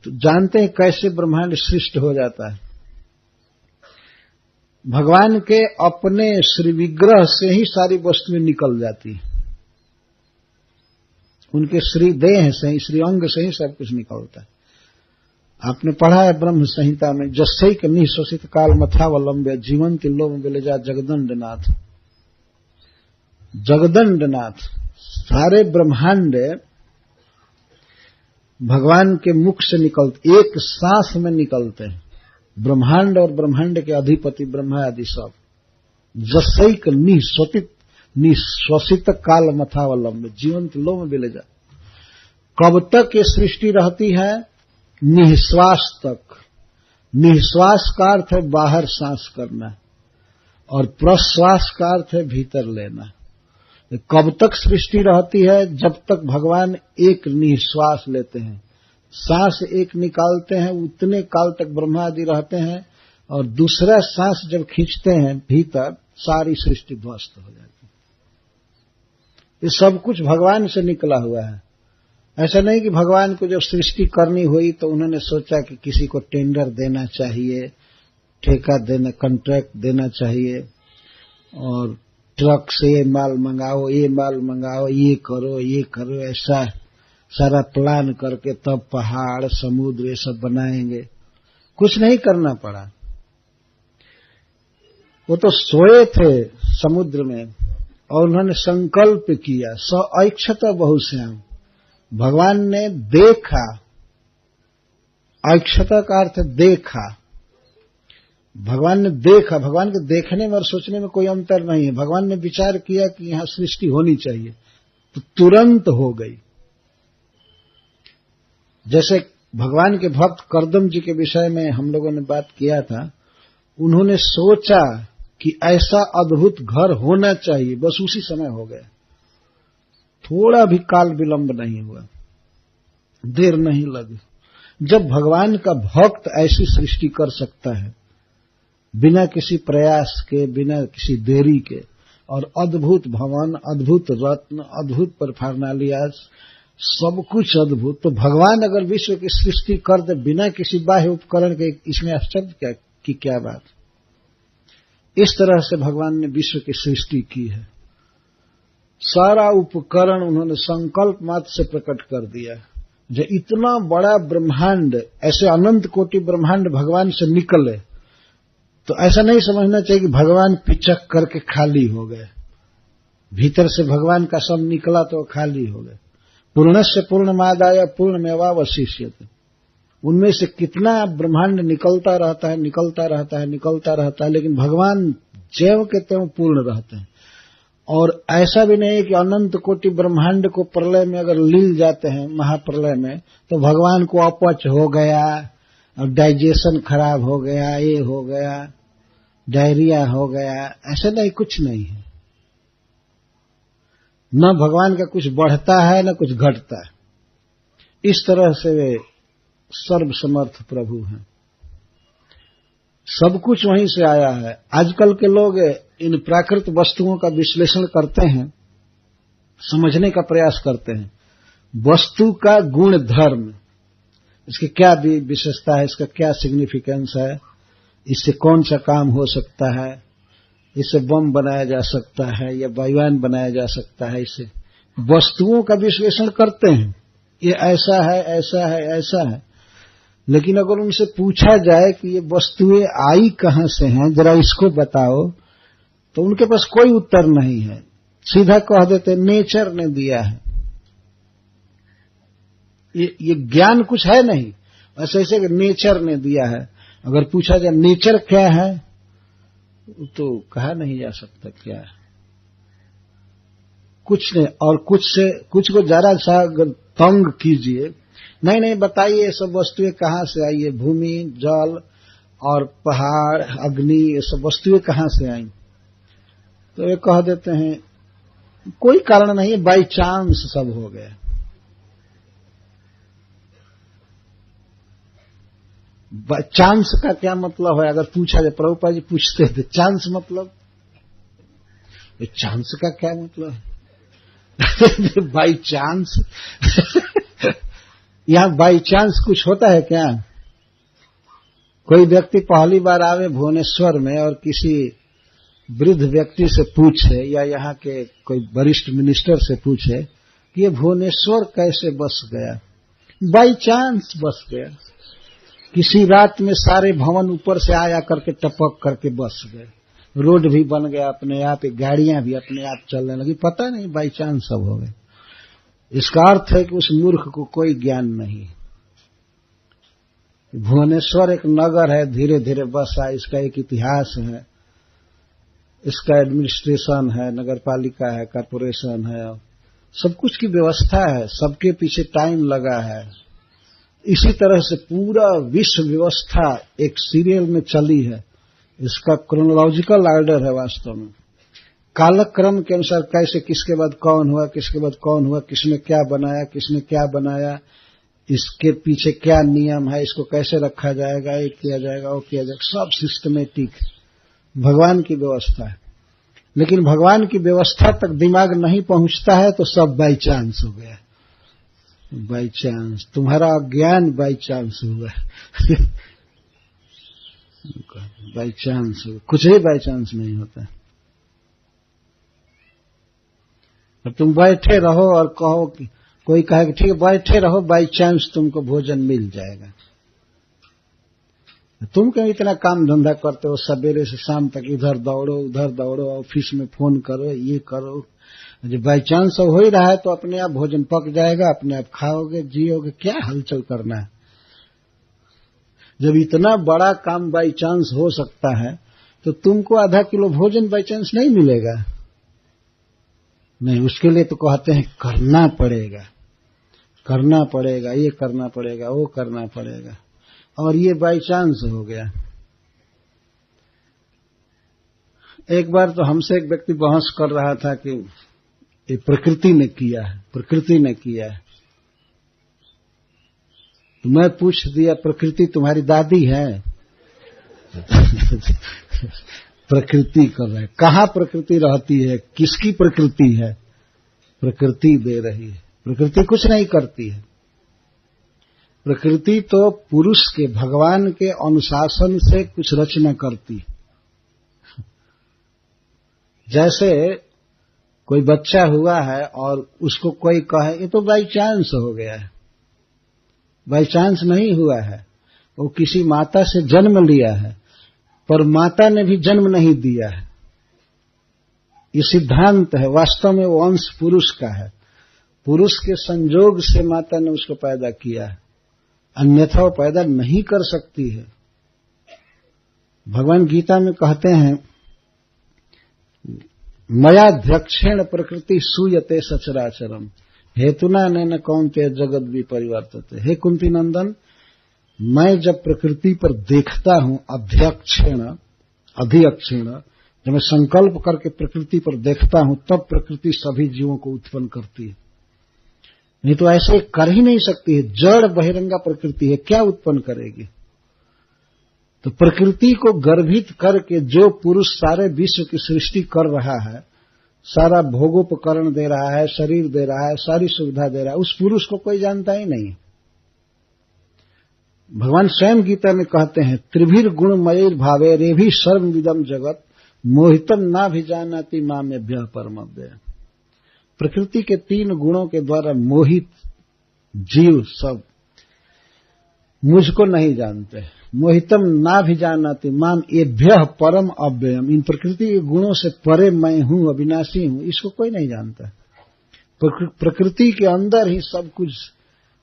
तो जानते हैं कैसे ब्रह्मांड सृष्ट हो जाता है। भगवान के अपने श्री विग्रह से ही सारी वस्तुएं निकल जाती है, उनके श्री देह से ही, श्री अंग से ही सब कुछ निकलता है। आपने पढ़ा है ब्रह्म संहिता में, जस्सैक निःश्वसित काल मथावलंब्य जीवन्ति लोम विलजा जगदंडनाथ। जगदंडनाथ, सारे ब्रह्मांड भगवान के मुख से निकलते, एक सांस में निकलते हैं। ब्रह्मांड और ब्रह्मांड के अधिपति ब्रह्मा आदि सब। जस्सैक निःश्वसित काल मथावलंब्य जीवन्ति लोम विलजा। कब तक ये सृष्टि रहती है? निःश्वास तक। निःश्वास का अर्थ है बाहर सांस करना, और प्रश्वास का अर्थ है भीतर लेना। कब तक सृष्टि रहती है? जब तक भगवान एक निःश्वास लेते हैं, सांस एक निकालते हैं, उतने काल तक ब्रह्मा आदि रहते हैं, और दूसरा सांस जब खींचते हैं भीतर, सारी सृष्टि ध्वस्त हो जाती है। ये सब कुछ भगवान से निकला हुआ है। ऐसा नहीं कि भगवान को जब सृष्टि करनी हुई तो उन्होंने सोचा कि किसी को टेंडर देना चाहिए, ठेका देना, कॉन्ट्रैक्ट देना चाहिए, और ट्रक से ये माल मंगाओ, ये माल मंगाओ, ये करो, ऐसा सारा प्लान करके तब पहाड़, समुद्र ये सब बनाएंगे। कुछ नहीं करना पड़ा। वो तो सोए थे समुद्र में और उन्होंने संकल्प किया, स ऐक्षत बहुश्याम। भगवान ने देखा, ऐक्षता का अर्थ देखा। भगवान ने देखा। भगवान के देखने में और सोचने में कोई अंतर नहीं है। भगवान ने विचार किया कि यहां सृष्टि होनी चाहिए, तो तुरंत हो गई। जैसे भगवान के भक्त करदम जी के विषय में हम लोगों ने बात किया था, उन्होंने सोचा कि ऐसा अद्भुत घर होना चाहिए, बस उसी समय हो गया। थोड़ा भी काल विलंब नहीं हुआ, देर नहीं लगी। जब भगवान का भक्त ऐसी सृष्टि कर सकता है बिना किसी प्रयास के, बिना किसी देरी के, और अद्भुत भवन, अद्भुत रत्न, अद्भुत परफार्नालियाज, सब कुछ अद्भुत, तो भगवान अगर विश्व की सृष्टि कर दे बिना किसी बाह्य उपकरण के, इसमें आश्चर्य की क्या बात। इस तरह से भगवान ने विश्व की सृष्टि की है। सारा उपकरण उन्होंने संकल्प मात्र से प्रकट कर दिया। जो इतना बड़ा ब्रह्मांड, ऐसे अनंत कोटि ब्रह्मांड भगवान से निकले, तो ऐसा नहीं समझना चाहिए कि भगवान पिचक करके खाली हो गए। भीतर से भगवान का सब निकला तो खाली हो गए। पूर्णस्य पूर्णमादाय पूर्णमेवावशिष्यते, उनमें से कितना ब्रह्मांड निकलता रहता है, निकलता रहता है, निकलता रहता है, लेकिन भगवान जैव के त्यों पूर्ण रहते हैं। और ऐसा भी नहीं है कि अनंत कोटि ब्रह्मांड को प्रलय में अगर लील जाते हैं, महाप्रलय में, तो भगवान को अपच हो गया और डाइजेशन खराब हो गया, ये हो गया, डायरिया हो गया, ऐसा नहीं, कुछ नहीं है। न भगवान का कुछ बढ़ता है न कुछ घटता है। इस तरह से वे सर्वसमर्थ प्रभु हैं। सब कुछ वहीं से आया है। आजकल के लोग इन प्राकृत वस्तुओं का विश्लेषण करते हैं, समझने का प्रयास करते हैं। वस्तु का गुण धर्म, इसकी क्या विशेषता है, इसका क्या सिग्निफिकेंस है, इससे कौन सा काम हो सकता है, इससे बम बनाया जा सकता है या वायुयान बनाया जा सकता है, इससे वस्तुओं का विश्लेषण करते हैं। ये ऐसा है, ऐसा है, ऐसा है। लेकिन अगर उनसे पूछा जाए कि ये वस्तुएं आई कहां से हैं, जरा इसको बताओ, तो उनके पास कोई उत्तर नहीं है। सीधा कह देते नेचर ने दिया है। ये ज्ञान कुछ है नहीं, ऐसे ऐसे नेचर ने दिया है। अगर पूछा जाए नेचर क्या है, तो कहा नहीं जा सकता क्या है, कुछ नहीं। और कुछ को जरा सा तंग कीजिए, नहीं नहीं बताइए ये सब वस्तुएं कहां से आई है, भूमि, जल और पहाड़, अग्नि, ये सब वस्तुएं कहां से आई, तो ये कह देते हैं कोई कारण नहीं है, बाई चांस सब हो गया। चांस का क्या मतलब है? अगर पूछा जाए, प्रभुपाद जी पूछते थे चांस मतलब, चांस का क्या मतलब है? बाई चांस यहां बाई चांस कुछ होता है क्या? कोई व्यक्ति पहली बार आवे भुवनेश्वर में और किसी वृद्ध व्यक्ति से पूछे, या यहाँ के कोई वरिष्ठ मिनिस्टर से पूछे कि ये भुवनेश्वर कैसे बस गया, बाई चांस बस गया। किसी रात में सारे भवन ऊपर से आया करके टपक करके बस गए, रोड भी बन गया अपने आप, गाड़ियां भी अपने आप चलने लगी, पता नहीं, बाई चांस सब हो गए। इसका अर्थ है कि उस मूर्ख को कोई ज्ञान नहीं। भुवनेश्वर एक नगर है, धीरे धीरे बसा, इसका एक इतिहास है, इसका एडमिनिस्ट्रेशन है, नगर पालिका है, कॉर्पोरेशन है, सब कुछ की व्यवस्था है, सबके पीछे टाइम लगा है। इसी तरह से पूरा विश्व व्यवस्था एक सीरियल में चली है। इसका क्रोनोलॉजिकल ऑर्डर है वास्तव में, कालक्रम के अनुसार कैसे किसके बाद कौन हुआ, किसके बाद कौन हुआ, किसने क्या बनाया, किसने क्या बनाया, इसके पीछे क्या नियम है, इसको कैसे रखा जाएगा, ये किया जाएगा, वो किया जाएगा, सब सिस्टमेटिक भगवान की व्यवस्था है। लेकिन भगवान की व्यवस्था तक दिमाग नहीं पहुंचता है तो सब बाई चांस हो गया। बाई चांस, तुम्हारा अज्ञान बाई चांस हुआ बाई चांस, कुछ ही बाई चांस नहीं होता। अब तुम बैठे रहो और कहो कि कोई कहे कि ठीक है बैठे रहो, बाई चांस तुमको भोजन मिल जाएगा। तुम क्यों इतना काम धंधा करते हो, सवेरे से शाम तक इधर दौड़ो उधर दौड़ो, ऑफिस में फोन करो, ये करो, जब बाई चांस हो ही रहा है तो अपने आप भोजन पक जाएगा, अपने आप खाओगे, जियोगे, क्या हलचल करना है। जब इतना बड़ा काम बाई चांस हो सकता है तो तुमको आधा किलो भोजन बाई चांस नहीं मिलेगा? नहीं, उसके लिए तो कहते हैं करना पड़ेगा, करना पड़ेगा, ये करना पड़ेगा, वो करना पड़ेगा, और ये बाई चांस हो गया। एक बार तो हमसे एक व्यक्ति बहस कर रहा था कि ये प्रकृति ने किया है, प्रकृति ने किया है। तो मैं पूछ दिया, प्रकृति तुम्हारी दादी है? प्रकृति कर रहा है, कहाँ प्रकृति रहती है, किसकी प्रकृति है? प्रकृति दे रही है, प्रकृति कुछ नहीं करती है। प्रकृति तो पुरुष के, भगवान के अनुशासन से कुछ रचना करती है। जैसे कोई बच्चा हुआ है और उसको कोई कहे ये तो बाई चांस हो गया है, बाई चांस नहीं हुआ है, वो किसी माता से जन्म लिया है, पर माता ने भी जन्म नहीं दिया है। ये सिद्धांत है। वास्तव में वो अंश पुरुष का है, पुरुष के संजोग से माता ने उसको पैदा किया है, अन्यथा वो पैदा नहीं कर सकती है। भगवान गीता में कहते हैं, मयाध्यक्षेण प्रकृति सूयते सचराचरम हेतुना नैन कौन्तेय जगत विपरिवर्तते। हे कुंती नंदन, मैं जब प्रकृति पर देखता हूं अध्यक्षेण अधिक्षेण, जब मैं संकल्प करके प्रकृति पर देखता हूं तब प्रकृति सभी जीवों को उत्पन्न करती है, नहीं तो ऐसे कर ही नहीं सकती है। जड़ बहिरंगा प्रकृति है, क्या उत्पन्न करेगी। तो प्रकृति को गर्भित करके जो पुरुष सारे विश्व की सृष्टि कर रहा है, सारा भोगोपकरण दे रहा है, शरीर दे रहा है, सारी सुविधा दे रहा है, उस पुरुष को कोई जानता ही नहीं। भगवान स्वयं गीता में कहते हैं, त्रिभिर गुणमयैर भावे रेभि सर्वविदम जगत मोहितम ना भी जानाति मामेभ्यः परमव्यय। प्रकृति के 3 गुणों के द्वारा मोहित जीव सब मुझको नहीं जानते। मोहितम ना भी जानाति माम एभ्यः परम अव्ययम। इन प्रकृति के गुणों से परे मैं हूं, अविनाशी हूं, इसको कोई नहीं जानता। प्रकृति के अंदर ही सब कुछ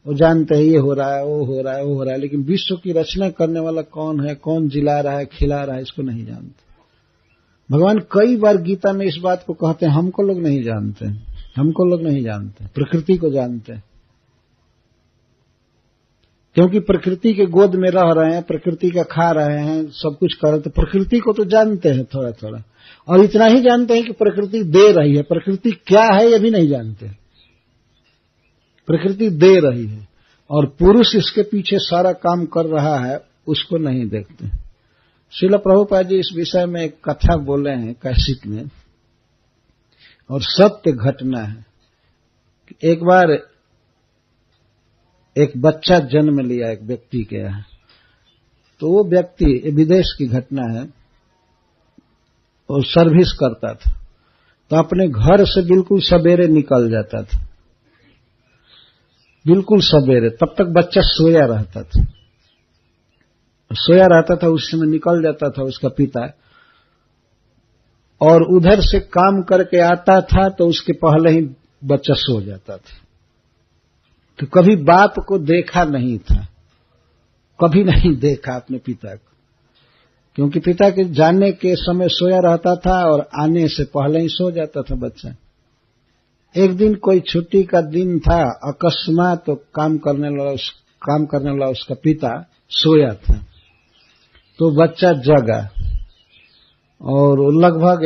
वो जानते हैं, ये हो रहा है, वो हो रहा है, वो हो रहा है, लेकिन विश्व की रचना करने वाला कौन है, कौन जिला रहा है, खिला रहा है, इसको नहीं जानते। भगवान कई बार गीता में इस बात को कहते हैं, हमको लोग नहीं जानते, हमको लोग नहीं जानते, प्रकृति को जानते हैं। क्योंकि प्रकृति के गोद में रह रहे हैं, प्रकृति का खा रहे हैं, सब कुछ कर रहे हैं, तो प्रकृति को तो जानते हैं थोड़ा थोड़ा, और इतना ही जानते हैं कि प्रकृति दे रही है। प्रकृति क्या है ये भी नहीं जानते, प्रकृति दे रही है, और पुरुष इसके पीछे सारा काम कर रहा है, उसको नहीं देखते। श्रील प्रभुपाद जी इस विषय में एक कथा बोले हैं कैसेट में, और सत्य घटना है। एक बार एक बच्चा जन्म लिया एक व्यक्ति के यहाँ, तो वो व्यक्ति, विदेश की घटना है, और सर्विस करता था, तो अपने घर से बिल्कुल सवेरे निकल जाता था, बिल्कुल सवेरे। तब तक बच्चा सोया रहता था, उस समय निकल जाता था उसका पिता, और उधर से काम करके आता था तो उसके पहले ही बच्चा सो जाता था। तो कभी बाप को देखा नहीं था, कभी नहीं देखा अपने पिता को, क्योंकि पिता के जाने के समय सोया रहता था और आने से पहले ही सो जाता था बच्चा। एक दिन कोई छुट्टी का दिन था, अकस्मात तो काम करने वाला उसका पिता सोया था, तो बच्चा जगा, और लगभग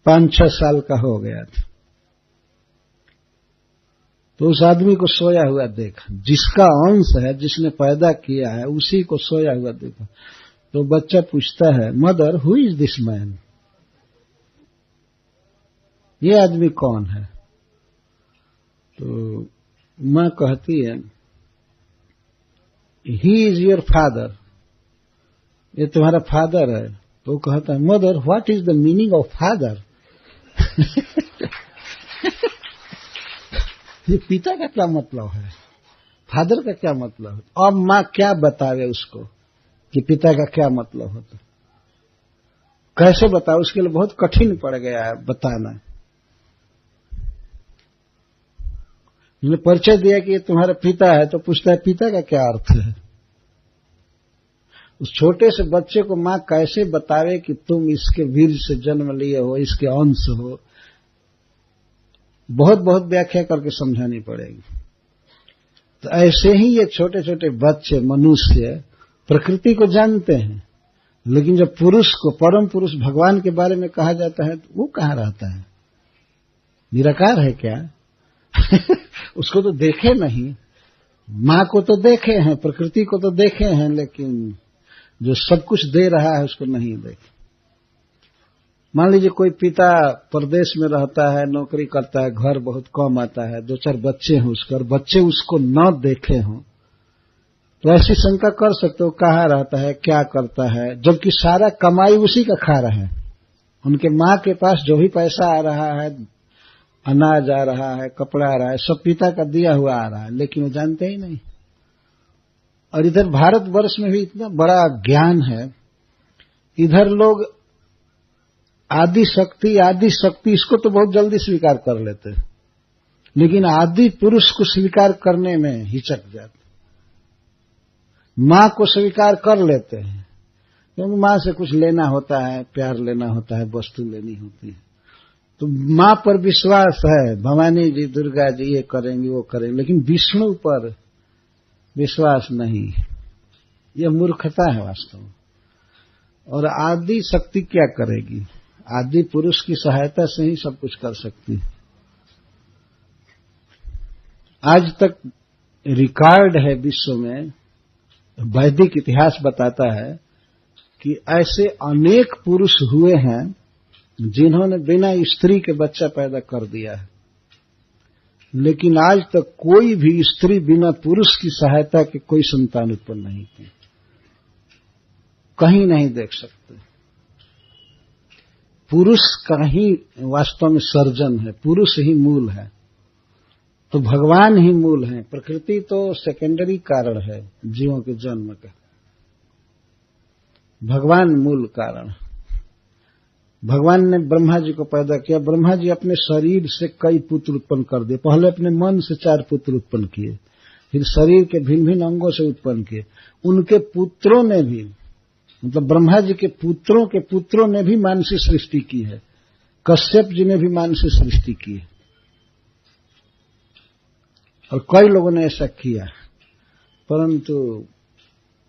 5-6 साल का हो गया था। तो उस आदमी को सोया हुआ देखा, जिसका अंश है, जिसने पैदा किया है, उसी को सोया हुआ देखा। तो बच्चा पूछता है, mother who is this man, ये आदमी कौन है। तो मां कहती है, ही इज योर फादर, ये तुम्हारा फादर है। तो कहता है, mother what is the meaning of father. ये पिता का क्या मतलब है, फादर का क्या मतलब है। अब मां क्या बतावे उसको कि पिता का क्या मतलब होता, कैसे बताओ, उसके लिए बहुत कठिन पड़ गया है बताना। मैंने परिचय दिया कि ये तुम्हारा पिता है, तो पूछता है पिता का क्या अर्थ है। उस छोटे से बच्चे को मां कैसे बतावे कि तुम इसके वीर्य से जन्म लिए हो, इसके अंश हो। बहुत बहुत व्याख्या करके समझानी पड़ेगी। तो ऐसे ही ये छोटे छोटे बच्चे मनुष्य प्रकृति को जानते हैं, लेकिन जब पुरुष को, परम पुरुष भगवान के बारे में कहा जाता है, तो वो कहाँ रहता है, निराकार है क्या। उसको तो देखे नहीं, मां को तो देखे हैं, प्रकृति को तो देखे हैं, लेकिन जो सब कुछ दे रहा है उसको नहीं देखे। मान लीजिए कोई पिता प्रदेश में रहता है, नौकरी करता है, घर बहुत कम आता है, 2-4 बच्चे हैं उसके, और बच्चे उसको न देखे हों, तो ऐसी शंका कर सकते हो कहाँ रहता है, क्या करता है, जबकि सारा कमाई उसी का खा रहा है। उनके माँ के पास जो भी पैसा आ रहा है, अनाज आ रहा है, कपड़ा आ रहा है, सब पिता का दिया हुआ आ रहा है, लेकिन वो जानते ही नहीं। और इधर भारतवर्ष में भी इतना बड़ा ज्ञान है, इधर लोग आदि शक्ति इसको तो बहुत जल्दी स्वीकार कर लेते हैं, लेकिन आदि पुरुष को स्वीकार करने में हिचक जाते। मां को स्वीकार कर लेते हैं क्योंकि मां से कुछ लेना होता है, प्यार लेना होता है, वस्तु लेनी होती है, तो मां पर विश्वास है, भवानी जी दुर्गा जी ये करेंगी वो करेंगे, लेकिन विष्णु पर विश्वास नहीं। यह मूर्खता है वास्तव में। और आदि शक्ति क्या करेगी? आदि पुरुष की सहायता से ही सब कुछ कर सकती है। आज तक रिकॉर्ड है विश्व में, वैदिक इतिहास बताता है कि ऐसे अनेक पुरुष हुए हैं जिन्होंने बिना स्त्री के बच्चा पैदा कर दिया है, लेकिन आज तक कोई भी स्त्री बिना पुरुष की सहायता के कोई संतान उत्पन्न नहीं की। कहीं नहीं देख सकते। पुरुष का ही वास्तव में सर्जन है, पुरुष ही मूल है, तो भगवान ही मूल है। प्रकृति तो सेकेंडरी कारण है जीवों के जन्म का, भगवान मूल कारण। भगवान ने ब्रह्मा जी को पैदा किया, ब्रह्मा जी अपने शरीर से कई पुत्र उत्पन्न कर दिए। पहले अपने मन से 4 पुत्र उत्पन्न किए, फिर शरीर के भिन्न भिन्न अंगों से उत्पन्न किए। उनके पुत्रों ने भी, मतलब ब्रह्मा जी के पुत्रों ने भी मानसी सृष्टि की है। कश्यप जी ने भी मानसी सृष्टि की है, और कई लोगों ने ऐसा किया, परंतु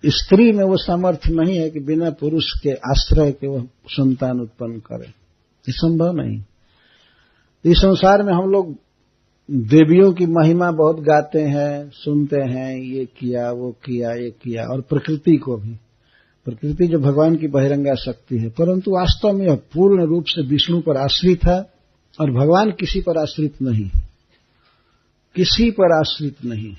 स्त्री में वो सामर्थ्य नहीं है कि बिना पुरुष के आश्रय के वह संतान उत्पन्न करे। ये संभव नहीं। इस संसार में हम लोग देवियों की महिमा बहुत गाते हैं, सुनते हैं, ये किया वो किया ये किया, और प्रकृति को भी। प्रकृति जो भगवान की बहिरंगा शक्ति है, परंतु वास्तव में यह पूर्ण रूप से विष्णु पर आश्रित है, और भगवान किसी पर आश्रित नहीं, किसी पर आश्रित नहीं।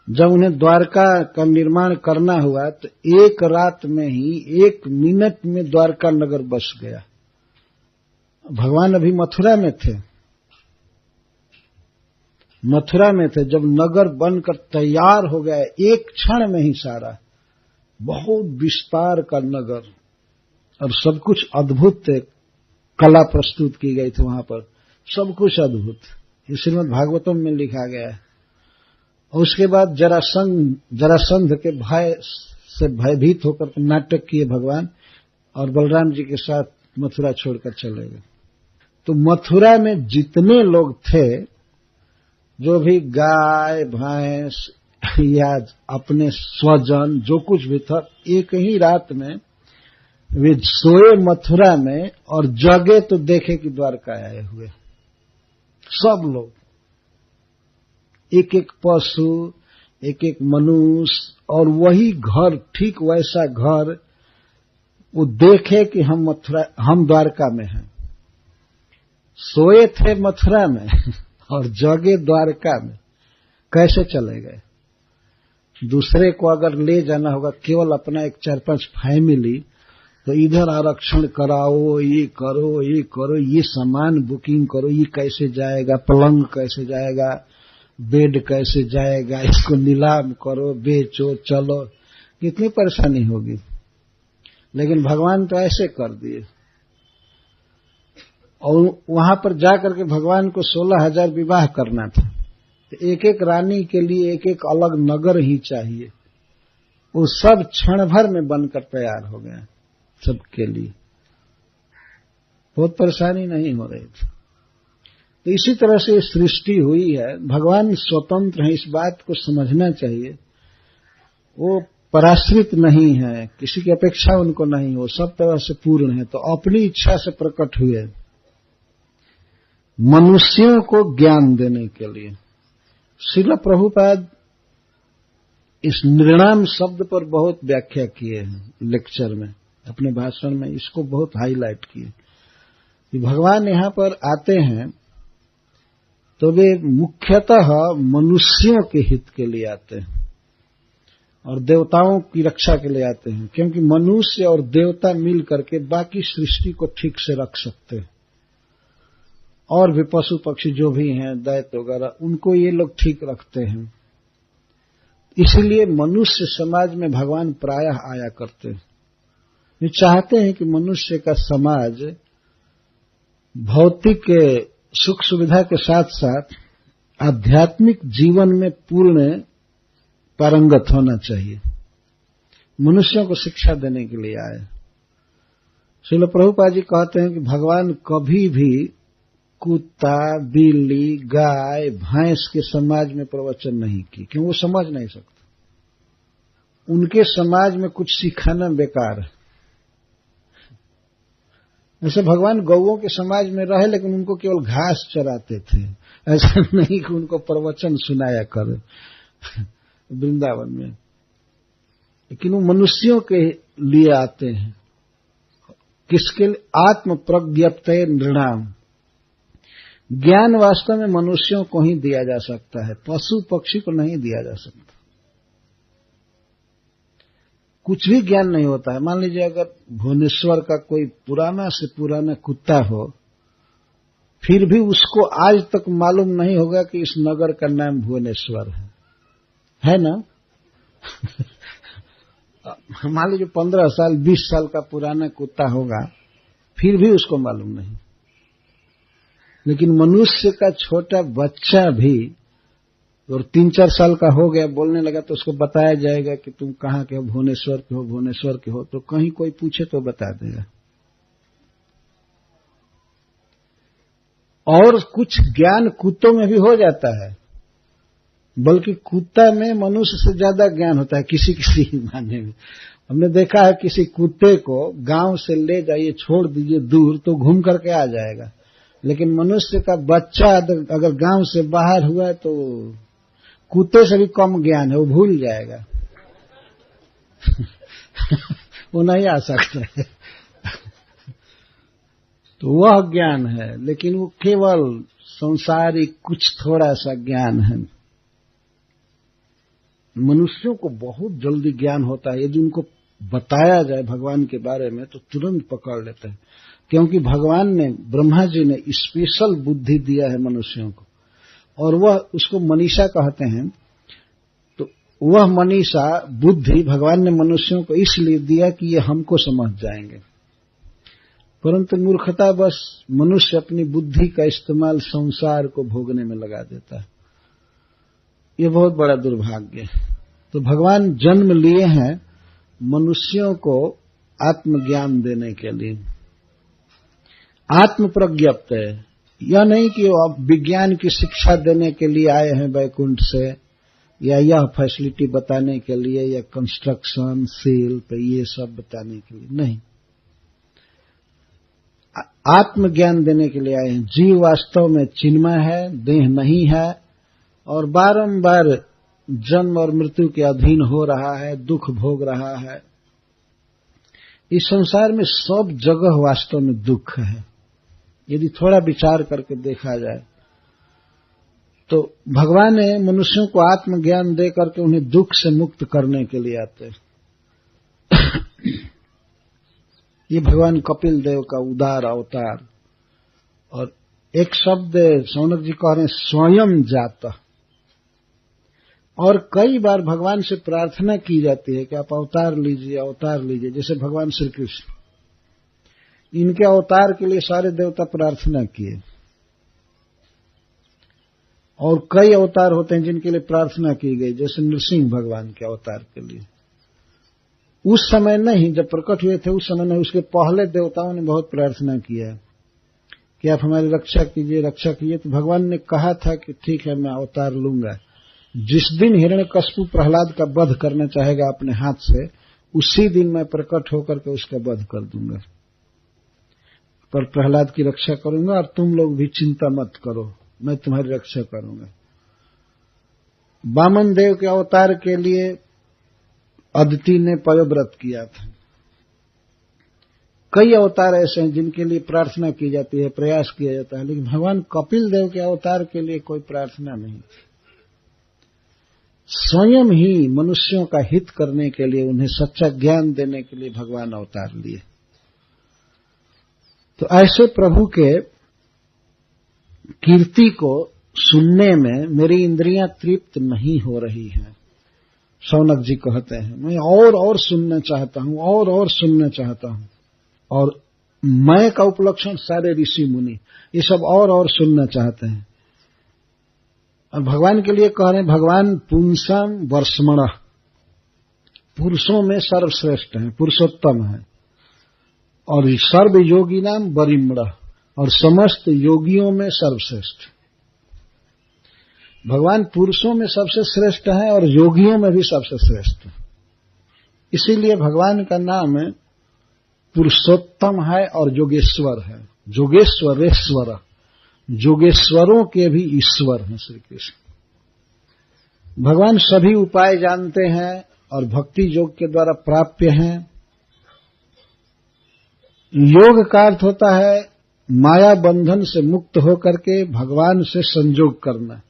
जब उन्हें द्वारका का निर्माण करना हुआ तो एक रात में ही 1 मिनट में द्वारका नगर बस गया। भगवान अभी मथुरा में थे, जब नगर बनकर तैयार हो गया, एक क्षण में ही सारा, बहुत विस्तार का नगर, और सब कुछ अद्भुत थे, कला प्रस्तुत की गई थी वहां पर, सब कुछ अद्भुत। ये श्रीमद् भागवतम में लिखा गया है। और उसके बाद जरासंध के भय से भयभीत होकर नाटक किए भगवान, और बलराम जी के साथ मथुरा छोड़कर चले गए। तो मथुरा में जितने लोग थे, जो भी गाय भैंस या अपने स्वजन जो कुछ भी था, एक ही रात में वे सोए मथुरा में, और जगे तो देखे कि द्वारका आए हुए सब लोग, एक एक पशु, एक एक मनुष्य, और वही घर, ठीक वैसा घर, वो देखे कि हम द्वारका में हैं। सोए थे मथुरा में और जगे द्वारका में, कैसे चले गए? दूसरे को अगर ले जाना होगा, केवल अपना एक 4-5 फैमिली, तो इधर आरक्षण कराओ, ये करो ये करो, ये सामान बुकिंग करो, ये कैसे जाएगा, पलंग कैसे जाएगा, बेड कैसे जाएगा, इसको नीलाम करो, बेचो, चलो, कितनी परेशानी होगी। लेकिन भगवान तो ऐसे कर दिए। और वहां पर जाकर के भगवान को 16,000 विवाह करना था, तो एक एक रानी के लिए एक एक अलग नगर ही चाहिए। वो सब क्षण भर में बनकर तैयार हो गया सबके लिए, बहुत परेशानी नहीं हो रही थी। तो इसी तरह से सृष्टि हुई है। भगवान स्वतंत्र है, इस बात को समझना चाहिए। वो पराश्रित नहीं है, किसी की अपेक्षा उनको नहीं, वो सब तरह से पूर्ण है। तो अपनी इच्छा से प्रकट हुए मनुष्यों को ज्ञान देने के लिए। श्रील प्रभुपाद इस निर्णाम शब्द पर बहुत व्याख्या किए हैं लेक्चर में, अपने भाषण में इसको बहुत हाईलाइट किए कि भगवान यहां पर आते हैं तो वे मुख्यतः मनुष्यों के हित के लिए आते हैं और देवताओं की रक्षा के लिए आते हैं, क्योंकि मनुष्य और देवता मिल करके बाकी सृष्टि को ठीक से रख सकते हैं। और भी पशु पक्षी जो भी हैं, दैत्य वगैरह, उनको ये लोग ठीक रखते हैं। इसलिए मनुष्य समाज में भगवान प्रायः आया करते हैं। ये चाहते हैं कि मनुष्य का समाज भौतिक सुख सुविधा के साथ साथ आध्यात्मिक जीवन में पूर्ण पारंगत होना चाहिए। मनुष्यों को शिक्षा देने के लिए आए। श्रील प्रभुपाद जी कहते हैं कि भगवान कभी भी कुत्ता, बिल्ली, गाय, भैंस के समाज में प्रवचन नहीं की, क्यों? वो समझ नहीं सकते। उनके समाज में कुछ सिखाना बेकार है। ऐसे भगवान गौओं के समाज में रहे, लेकिन उनको केवल घास चराते थे। ऐसा नहीं कि उनको प्रवचन सुनाया करे वृंदावन में, लेकिन वो मनुष्यों के लिए आते हैं। किसके लिए? आत्म प्रज्ञप्ते नृणाम। ज्ञान वास्तव में मनुष्यों को ही दिया जा सकता है, पशु पक्षी को नहीं दिया जा सकता। कुछ भी ज्ञान नहीं होता है। मान लीजिए अगर भुवनेश्वर का कोई पुराना से पुराना कुत्ता हो, फिर भी उसको आज तक मालूम नहीं होगा कि इस नगर का नाम भुवनेश्वर है ना? मान लीजिए 15 साल 20 साल का पुराना कुत्ता होगा, फिर भी उसको मालूम नहीं। लेकिन मनुष्य का छोटा बच्चा भी और 3-4 साल का हो गया, बोलने लगा, तो उसको बताया जाएगा कि तुम कहाँ के हो? भुवनेश्वर के हो। भुवनेश्वर के हो तो कहीं कोई पूछे तो बता देगा। और कुछ ज्ञान कुत्तों में भी हो जाता है, बल्कि कुत्ता में मनुष्य से ज्यादा ज्ञान होता है किसी किसी माने में। हमने देखा है किसी कुत्ते को गांव से ले जाइए, छोड़ दीजिए दूर, तो घूम करके आ जाएगा। लेकिन मनुष्य का बच्चा अगर गांव से बाहर हुआ तो कुत्ते से भी कम ज्ञान है, वो भूल जाएगा। वो नहीं आ सकता है। तो वह ज्ञान है, लेकिन वो केवल संसारिक कुछ थोड़ा सा ज्ञान है। मनुष्यों को बहुत जल्दी ज्ञान होता है। यदि उनको बताया जाए भगवान के बारे में तो तुरंत पकड़ लेते हैं, क्योंकि भगवान ने, ब्रह्मा जी ने स्पेशल बुद्धि दिया है मनुष्यों को, और वह उसको मनीषा कहते हैं। तो वह मनीषा बुद्धि भगवान ने मनुष्यों को इसलिए दिया कि ये हमको समझ जाएंगे। परंतु मूर्खता बस मनुष्य अपनी बुद्धि का इस्तेमाल संसार को भोगने में लगा देता है। ये बहुत बड़ा दुर्भाग्य है। तो भगवान जन्म लिए हैं मनुष्यों को आत्मज्ञान देने के लिए। आत्म प्रज्ञप्त है, यह नहीं कि आप विज्ञान की शिक्षा देने के लिए आए हैं बैकुंठ से, या यह फैसिलिटी बताने के लिए, या कंस्ट्रक्शन, शिल्प, ये सब बताने के लिए नहीं। आत्मज्ञान देने के लिए आए हैं। जीव वास्तव में चिन्मय है, देह नहीं है, और बारंबार जन्म और मृत्यु के अधीन हो रहा है, दुख भोग रहा है। इस संसार में सब जगह वास्तव में दुख है। यदि थोड़ा विचार करके देखा जाए तो भगवान ने मनुष्यों को आत्मज्ञान दे करके उन्हें दुख से मुक्त करने के लिए आते हैं। ये भगवान कपिल देव का उदार अवतार। और एक शब्द सौनक जी कह रहे हैं, स्वयं जाता। और कई बार भगवान से प्रार्थना की जाती है कि आप अवतार लीजिए, अवतार लीजिए। जैसे भगवान श्री कृष्ण, इनके अवतार के लिए सारे देवता प्रार्थना किए। और कई अवतार होते हैं जिनके लिए प्रार्थना की गई, जैसे नृसिंह भगवान के अवतार के लिए। उस समय नहीं, जब प्रकट हुए थे उस समय नहीं, उसके पहले देवताओं ने बहुत प्रार्थना किया कि आप हमारी रक्षा कीजिए, रक्षा कीजिए। तो भगवान ने कहा था कि ठीक है, मैं अवतार लूंगा। जिस दिन हिरण्यकश्यप प्रहलाद का वध करना चाहेगा अपने हाथ से, उसी दिन मैं प्रकट होकर के उसका वध कर दूंगा, पर प्रहलाद की रक्षा करूंगा। और तुम लोग भी चिंता मत करो, मैं तुम्हारी रक्षा करूंगा। वामन देव के अवतार के लिए अदिति ने पयोव्रत किया था। कई अवतार ऐसे हैं जिनके लिए प्रार्थना की जाती है, प्रयास किया जाता है, लेकिन भगवान कपिल देव के अवतार के लिए कोई प्रार्थना नहीं। स्वयं ही मनुष्यों का हित करने के लिए, उन्हें सच्चा ज्ञान देने के लिए भगवान अवतार लिए। तो ऐसे प्रभु के कीर्ति को सुनने में मेरी इंद्रियां तृप्त नहीं हो रही हैं। शौनक जी कहते हैं, मैं और सुनना चाहता हूं, और सुनना चाहता हूं। और मैं का उपलक्षण सारे ऋषि मुनि ये सब और सुनना चाहते हैं। और भगवान के लिए कह रहे हैं, भगवान पुंसम वर्ष्मण, पुरुषों में सर्वश्रेष्ठ है, पुरुषोत्तम है। और सर्व योगी नाम वरिम्ण, और समस्त योगियों में सर्वश्रेष्ठ। भगवान पुरुषों में सबसे श्रेष्ठ है और योगियों में भी सबसे श्रेष्ठ है। इसीलिए भगवान का नाम पुरुषोत्तम है और योगेश्वर है। योगेश्वरेश्वर, योगेश्वरों के भी ईश्वर हैं श्री कृष्ण। भगवान सभी उपाय जानते हैं और भक्ति योग के द्वारा प्राप्य हैं। योग का अर्थ होता है माया बंधन से मुक्त होकर के भगवान से संयोग करना।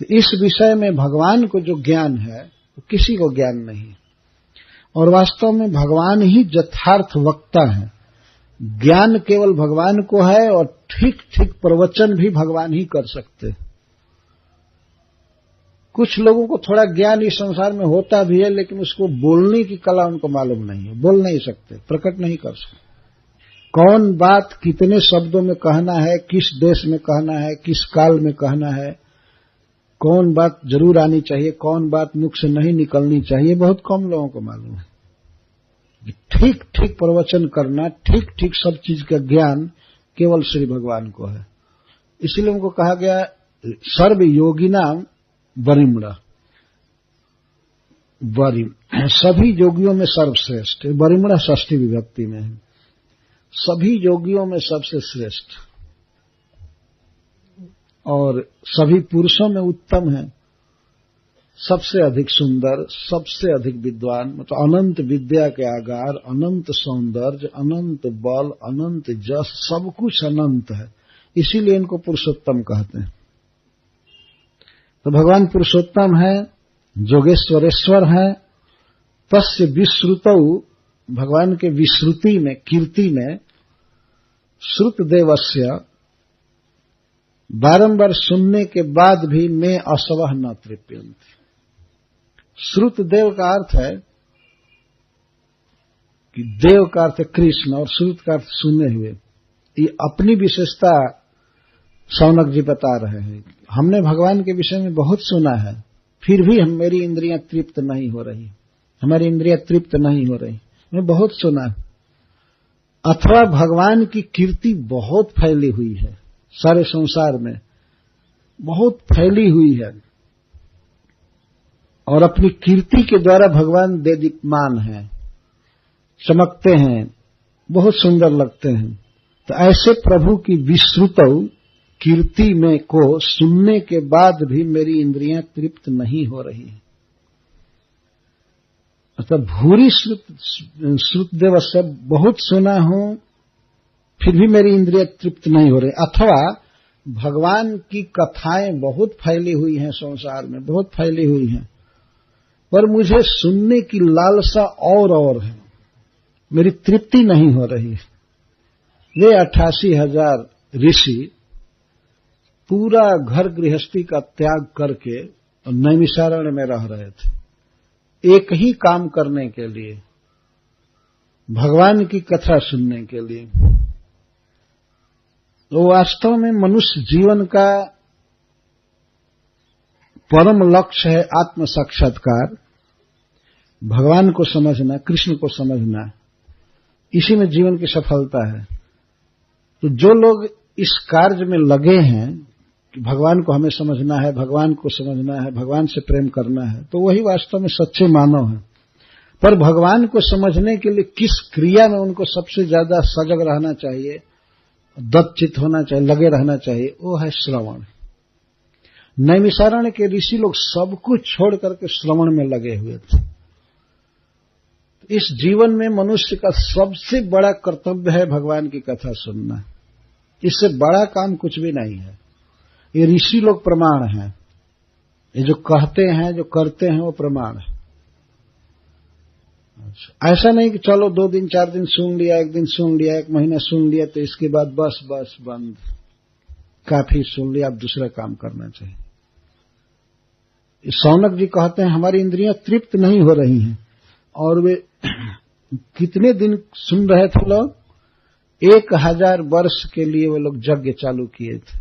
तो इस विषय में भगवान को जो ज्ञान है वो किसी को ज्ञान नहीं, और वास्तव में भगवान ही यथार्थ वक्ता है। ज्ञान केवल भगवान को है और ठीक ठीक प्रवचन भी भगवान ही कर सकते हैं। कुछ लोगों को थोड़ा ज्ञान इस संसार में होता भी है, लेकिन उसको बोलने की कला उनको मालूम नहीं है, बोल नहीं सकते, प्रकट नहीं कर सकते। कौन बात कितने शब्दों में कहना है, किस देश में कहना है, किस काल में कहना है, कौन बात जरूर आनी चाहिए, कौन बात मुख से नहीं निकलनी चाहिए, बहुत कम लोगों को मालूम है। ठीक ठीक प्रवचन करना, ठीक ठीक सब चीज का ज्ञान केवल श्री भगवान को है। इसलिए उनको कहा गया सर्व योगिनाम वरिम्ण, सभी योगियों में सर्वश्रेष्ठ। वरिम्ण षष्ठी विभक्ति में है, सभी योगियों में सबसे श्रेष्ठ और सभी पुरुषों में उत्तम है, सबसे अधिक सुंदर, सबसे अधिक विद्वान। मतलब अनंत विद्या के आगार, अनंत सौंदर्य, अनंत बल, अनंत जस, सब कुछ अनंत है। इसीलिए इनको पुरुषोत्तम कहते हैं। तो भगवान पुरुषोत्तम है, जोगेश्वरेश्वर है। तस्य विश्रुतौ, भगवान के विश्रुति में, कीर्ति में, श्रुत देवस्य, बारंबार सुनने के बाद भी मैं असवह न तृप्यन्ति। श्रुत देव का अर्थ है कि देव का अर्थ कृष्ण और श्रुत का अर्थ सुने हुए। ये अपनी विशेषता शौनक जी बता रहे हैं। हमने भगवान के विषय में बहुत सुना है, फिर भी मेरी इंद्रियां तृप्त नहीं हो रही, हमारी इंद्रियां तृप्त नहीं हो रही। मैं बहुत सुना है। अथवा भगवान की कीर्ति बहुत फैली हुई है, सारे संसार में बहुत फैली हुई है, और अपनी कीर्ति के द्वारा भगवान देदीप्यमान हैं, चमकते हैं, बहुत सुंदर लगते हैं। तो ऐसे प्रभु की विश्रुतौ कीर्ति में को सुनने के बाद भी मेरी इंद्रियां तृप्त नहीं हो रही हैं। मतलब भूरी श्रुत देव से बहुत सुना हूं, फिर भी मेरी इंद्रियां तृप्त नहीं हो रही। अथवा भगवान की कथाएं बहुत फैली हुई हैं संसार में, बहुत फैली हुई हैं, पर मुझे सुनने की लालसा और है, मेरी तृप्ति नहीं हो रही। वे 88,000 ऋषि पूरा घर गृहस्थी का त्याग करके नैमिषारण्य में रह रहे थे, एक ही काम करने के लिए, भगवान की कथा सुनने के लिए। तो वास्तव में मनुष्य जीवन का परम लक्ष्य है आत्म साक्षात्कार, भगवान को समझना, कृष्ण को समझना, इसी में जीवन की सफलता है। तो जो लोग इस कार्य में लगे हैं कि भगवान को हमें समझना है, भगवान को समझना है, भगवान से प्रेम करना है, तो वही वास्तव में सच्चे मानव हैं। पर भगवान को समझने के लिए किस क्रिया में उनको सबसे ज्यादा सजग रहना चाहिए, दत्तचित्त होना चाहिए, लगे रहना चाहिए, वो है श्रवण। नैमिषारण्य के ऋषि लोग सब कुछ छोड़ करके श्रवण में लगे हुए थे। इस जीवन में मनुष्य का सबसे बड़ा कर्तव्य है भगवान की कथा सुनना, इससे बड़ा काम कुछ भी नहीं है। ये ऋषि लोग प्रमाण हैं, ये जो कहते हैं, जो करते हैं, वो प्रमाण है। ऐसा नहीं कि चलो 2 दिन 4 दिन सुन लिया, 1 दिन सुन लिया, 1 महीना सुन लिया, तो इसके बाद बस बंद, काफी सुन लिया, अब दूसरा काम करना चाहिए। शौनक जी कहते हैं हमारी इंद्रियां तृप्त नहीं हो रही हैं, और वे कितने दिन सुन रहे थे लोग, 1000 वर्ष के लिए वो लोग यज्ञ चालू किए थे।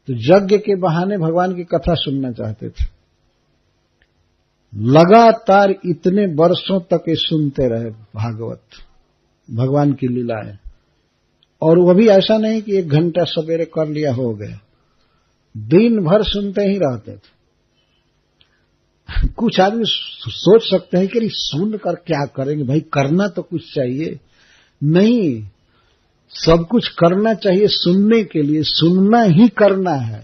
तो यज्ञ के बहाने भगवान की कथा सुनना चाहते थे। लगातार इतने वर्षों तक ये सुनते रहे भागवत, भगवान की लीलाएं। और वो भी ऐसा नहीं कि 1 घंटा सवेरे कर लिया हो गया, दिन भर सुनते ही रहते थे। कुछ आदमी सोच सकते हैं कि सुन कर क्या करेंगे भाई, करना तो कुछ चाहिए। नहीं, सब कुछ करना चाहिए सुनने के लिए, सुनना ही करना है।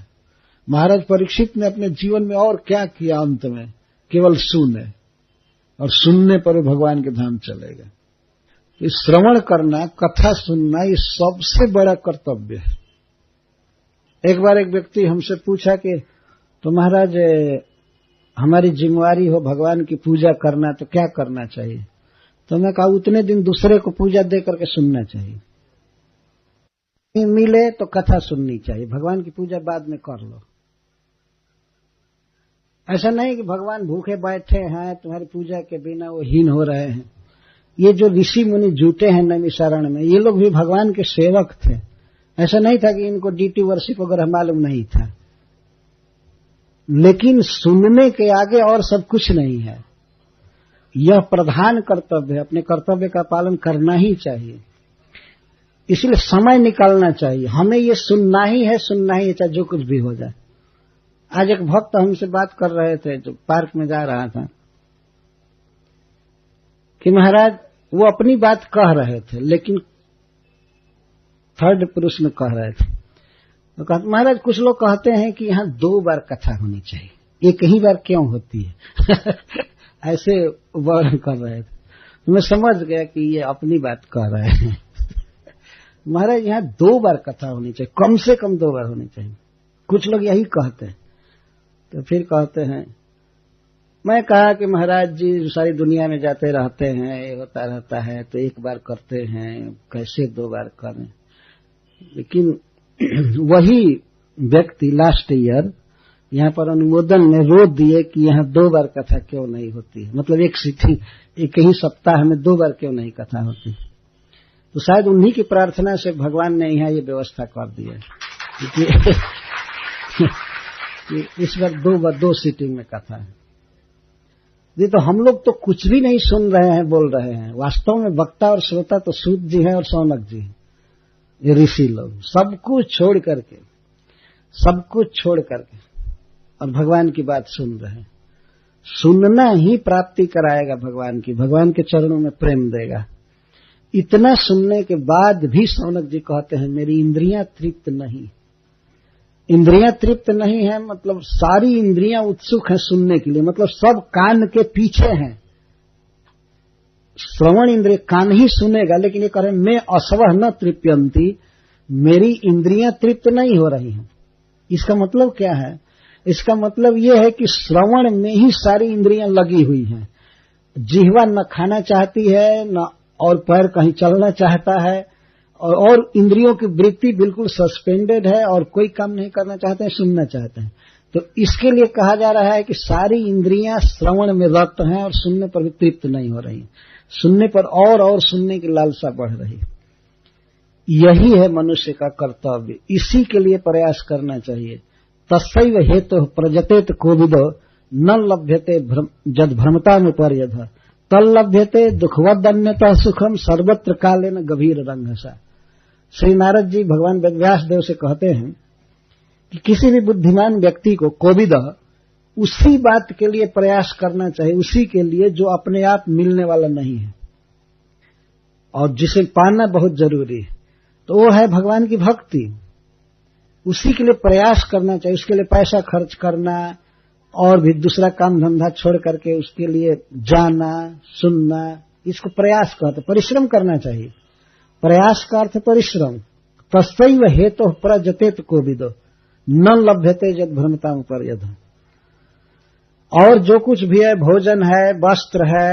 महाराज परीक्षित ने अपने जीवन में और क्या किया, अंत में केवल सुने, और सुनने पर भगवान के धाम चलेगा। तो श्रवण करना, कथा सुनना, ये सबसे बड़ा कर्तव्य है। एक बार एक व्यक्ति हमसे पूछा कि तो महाराज हमारी जिम्मेवारी हो भगवान की पूजा करना, तो क्या करना चाहिए? तो मैं कहा उतने दिन दूसरे को पूजा दे करके सुनना चाहिए। मिले तो कथा सुननी चाहिए, भगवान की पूजा बाद में कर लो। ऐसा नहीं कि भगवान भूखे बैठे हैं, तुम्हारी पूजा के बिना वो हीन हो रहे हैं। ये जो ऋषि मुनि जुटे हैं नैमिषारण्य में, ये लोग भी भगवान के सेवक थे। ऐसा नहीं था कि इनको डीटी वर्शिप वगैरह मालूम नहीं था, लेकिन सुनने के आगे और सब कुछ नहीं है। यह प्रधान कर्तव्य है, अपने कर्तव्य का पालन करना ही चाहिए। इसलिए समय निकालना चाहिए, हमें ये सुनना ही है, सुनना ही है, चाहे जो कुछ भी हो जाए। आज एक भक्त हमसे बात कर रहे थे, जो पार्क में जा रहा था, कि महाराज वो अपनी बात कह रहे थे, लेकिन थर्ड पुरुष में कह रहे थे। तो कहते महाराज कुछ लोग कहते हैं कि यहाँ 2 बार कथा होनी चाहिए, एक ही बार क्यों होती है? ऐसे वर्णन कर रहे थे। तो मैं समझ गया कि ये अपनी बात कह रहे हैं। महाराज यहाँ 2 बार कथा होनी चाहिए, कम से कम 2 बार होनी चाहिए। कुछ लोग यही कहते हैं। तो फिर कहते हैं, मैं कहा कि महाराज जी सारी दुनिया में जाते रहते हैं, ये होता रहता है, तो 1 बार करते हैं, कैसे 2 बार करें? लेकिन वही व्यक्ति लास्ट ईयर यहाँ पर अनुमोदन में रो दिए कि यहाँ 2 बार कथा क्यों नहीं होती है, मतलब एक ही सप्ताह में 2 बार क्यों नहीं कथा होती। तो शायद उन्हीं की प्रार्थना से भगवान ने यहाँ ये व्यवस्था कर दी है कि इस बार 2 सीटिंग में कथा है। जी, तो हम लोग तो कुछ भी नहीं सुन रहे हैं, बोल रहे हैं। वास्तव में वक्ता और श्रोता तो सूत जी हैं और शौनक जी हैं, ये ऋषि लोग। सब कुछ छोड़ करके और भगवान की बात सुन रहे हैं। सुनना ही प्राप्ति कराएगा भगवान की, भगवान के चरणों में प्रेम देगा। इतना सुनने के बाद भी शौनक जी कहते हैं मेरी इंद्रियां तृप्त नहीं। इंद्रियां तृप्त नहीं है मतलब सारी इंद्रियां उत्सुक हैं सुनने के लिए, मतलब सब कान के पीछे हैं। श्रवण इंद्रिय कान ही सुनेगा, लेकिन ये कह रहे मैं असवह न तृप्यंती, मेरी इंद्रियां तृप्त नहीं हो रही हैं। इसका मतलब क्या है? इसका मतलब यह है कि श्रवण में ही सारी इंद्रियां लगी हुई हैं। जिह्वा न खाना चाहती है, न और पैर कहीं चलना चाहता है, और इंद्रियों की वृत्ति बिल्कुल सस्पेंडेड है और कोई काम नहीं करना चाहते हैं, सुनना चाहते हैं। तो इसके लिए कहा जा रहा है कि सारी इंद्रियां श्रवण में रत हैं और सुनने पर भी तृप्त नहीं हो रही, सुनने पर और सुनने की लालसा बढ़ रही। यही है मनुष्य का कर्तव्य, इसी के लिए प्रयास करना चाहिए। तस्सैव हेतु प्रजतेत कोविदो न लभ्यते जद भ्रमतानुपर्यध तल्लभ्यते दुखवदन्यतः सुखम सर्वत्र कालेन गभीर रंगसा। श्री नारद जी भगवान व्यास देव से कहते हैं कि किसी भी बुद्धिमान व्यक्ति को कोविद उसी बात के लिए प्रयास करना चाहिए, उसी के लिए जो अपने आप मिलने वाला नहीं है और जिसे पाना बहुत जरूरी है, तो वो है भगवान की भक्ति। उसी के लिए प्रयास करना चाहिए, उसके लिए पैसा खर्च करना और भी दूसरा काम धंधा छोड़ करके उसके लिए जाना सुनना, इसको प्रयास कहते, परिश्रम करना चाहिए। प्रयास का अर्थ परिश्रम। तस्सैव हेतु प्रजतेत कोविदो न लभ्यते जद भ्रमतानुपर्यध। और जो कुछ भी है, भोजन है, वस्त्र है,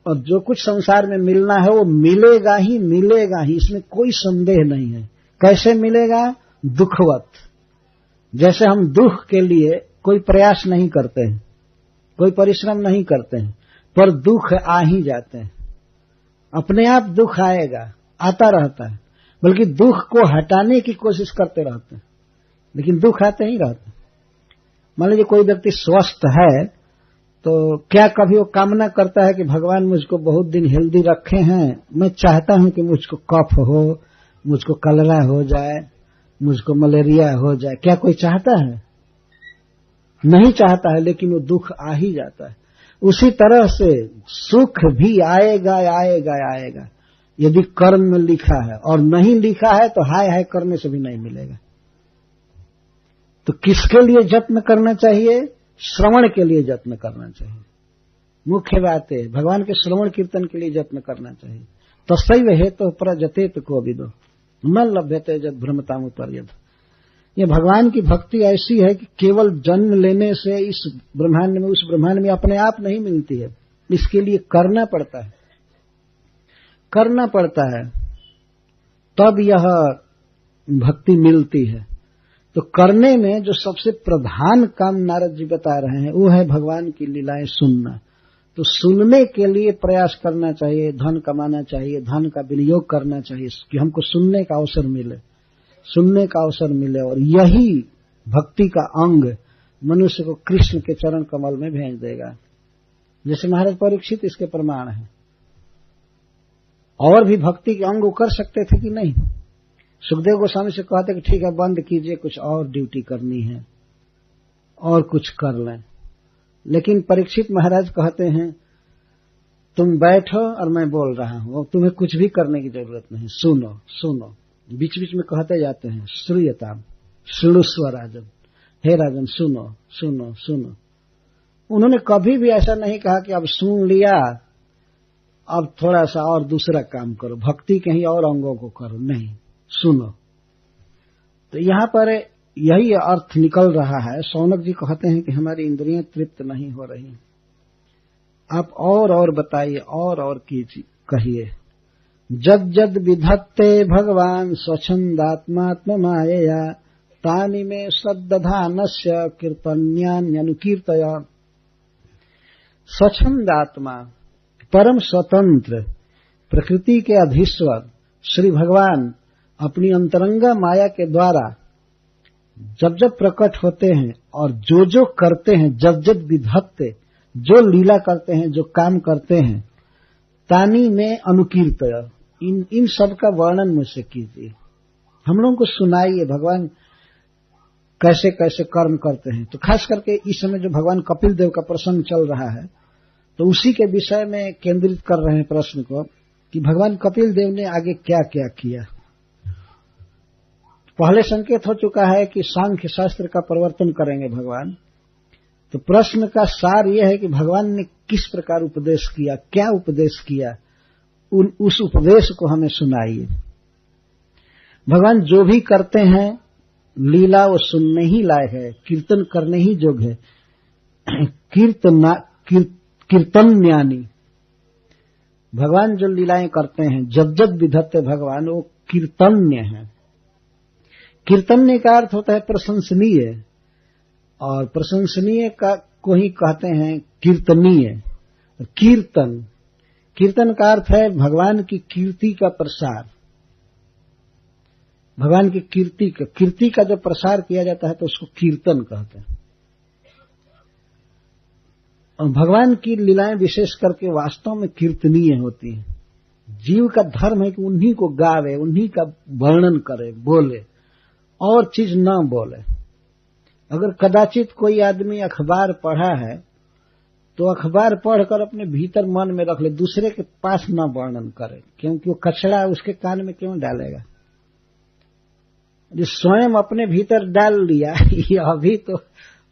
और जो कुछ संसार में मिलना है वो मिलेगा ही, इसमें कोई संदेह नहीं है। कैसे मिलेगा? दुखवत। जैसे हम दुख के लिए कोई प्रयास नहीं करते हैं, कोई परिश्रम नहीं करते हैं, पर दुख आ ही जाते हैं। अपने आप दुख आएगा, आता रहता है, बल्कि दुख को हटाने की कोशिश करते रहते हैं, लेकिन दुख आते ही रहते हैं। मान लीजिए कोई व्यक्ति स्वस्थ है तो क्या कभी वो कामना करता है कि भगवान मुझको बहुत दिन हेल्दी रखे हैं, मैं चाहता हूं कि मुझको कफ हो, मुझको कलरा हो जाए, मुझको मलेरिया हो जाए, क्या कोई चाहता है? नहीं चाहता है, लेकिन वो दुख आ ही जाता है। उसी तरह से सुख भी आएगा आएगा आएगा, यदि कर्म में लिखा है, और नहीं लिखा है तो हाय हाय करने से भी नहीं मिलेगा। तो किसके लिए यत्न करना चाहिए? श्रवण के लिए यत्न करना चाहिए। मुख्य बात है भगवान के श्रवण कीर्तन के लिए यत्न करना चाहिए। तस्सैव हेतु प्रजतेत कोविदो न लभ्यते जद भ्रमतामुपर्यद। ये भगवान की भक्ति ऐसी है कि केवल जन्म लेने से इस ब्रह्मांड में उस ब्रह्मांड में अपने आप नहीं मिलती है, इसके लिए करना पड़ता है, करना पड़ता है, तब यह भक्ति मिलती है। तो करने में जो सबसे प्रधान काम नारद जी बता रहे हैं वो है भगवान की लीलाएं सुनना। तो सुनने के लिए प्रयास करना चाहिए, धन कमाना चाहिए, धन का विनियोग करना चाहिए कि हमको सुनने का अवसर मिले, सुनने का अवसर मिले। और यही भक्ति का अंग मनुष्य को कृष्ण के चरण कमल में भेज देगा, जैसे महाराज परीक्षित इसके प्रमाण है। और भी भक्ति के अंग कर सकते थे कि नहीं? सुखदेव गोस्वामी से कहते कि ठीक है बंद कीजिए, कुछ और ड्यूटी करनी है और कुछ कर लें। लेकिन परीक्षित महाराज कहते हैं तुम बैठो और मैं बोल रहा हूं, तुम्हें कुछ भी करने की जरूरत नहीं, सुनो सुनो। बीच बीच में कहते जाते हैं श्रूयताम शृणुस्व राजन, हे राजन सुनो सुनो सुनो। उन्होंने कभी भी ऐसा नहीं कहा कि अब सुन लिया अब थोड़ा सा और दूसरा काम करो, भक्ति के ही और अंगों को करो, नहीं, सुनो। तो यहां पर यही अर्थ निकल रहा है। शौनक जी कहते हैं कि हमारी इंद्रियां तृप्त नहीं हो रही, आप और बताइए, और कीजिए, कहिए। जद जद विधत्ते भगवान स्वच्छंदात्मात्म मायया तानि में सद्दधानस्य कीर्तन्यान्यनुकीर्तय। स्वच्छंदात्मा परम स्वतंत्र प्रकृति के अधीश्वर श्री भगवान अपनी अंतरंगा माया के द्वारा जब जब प्रकट होते हैं और जो जो करते हैं, जब जब विधत्ते, जो लीला करते हैं, जो काम करते हैं, तानी में अनुकीर्तय, इन सब का वर्णन मुझसे कीजिए, हम लोगों को सुनाइए भगवान कैसे कैसे कर्म करते हैं। तो खास करके इस समय जो भगवान कपिल देव का प्रसंग चल रहा है तो उसी के विषय में केंद्रित कर रहे हैं प्रश्न को कि भगवान कपिल देव ने आगे क्या क्या किया। पहले संकेत हो चुका है कि सांख्य शास्त्र का प्रवर्तन करेंगे भगवान। तो प्रश्न का सार यह है कि भगवान ने किस प्रकार उपदेश किया, क्या उपदेश किया, उस उपदेश को हमें सुनाइए। भगवान जो भी करते हैं लीला वो सुनने ही लायक है, कीर्तन करने ही योग्य है। कीर्तन्यानी, भगवान जो लीलाएं करते हैं जब जब विधत्ते भगवान, वो कीर्तन्य है। कीर्तन्य का अर्थ होता है प्रशंसनीय, और प्रशंसनीय का को ही कहते हैं कीर्तनीय। कीर्तन, कीर्तन का अर्थ है भगवान की कीर्ति का प्रसार, भगवान की कीर्ति का जब प्रसार किया जाता है तो उसको कीर्तन कहते हैं। और भगवान की लीलाएं विशेष करके वास्तव में कीर्तनीय होती हैं। जीव का धर्म है कि उन्हीं को गावे, उन्हीं का वर्णन करे, बोले, और चीज न बोले। अगर कदाचित कोई आदमी अखबार पढ़ा है तो अखबार पढ़कर अपने भीतर मन में रख ले, दूसरे के पास न वर्णन करे, क्योंकि वो कचरा उसके कान में क्यों डालेगा। जो स्वयं अपने भीतर डाल लिया ये अभी तो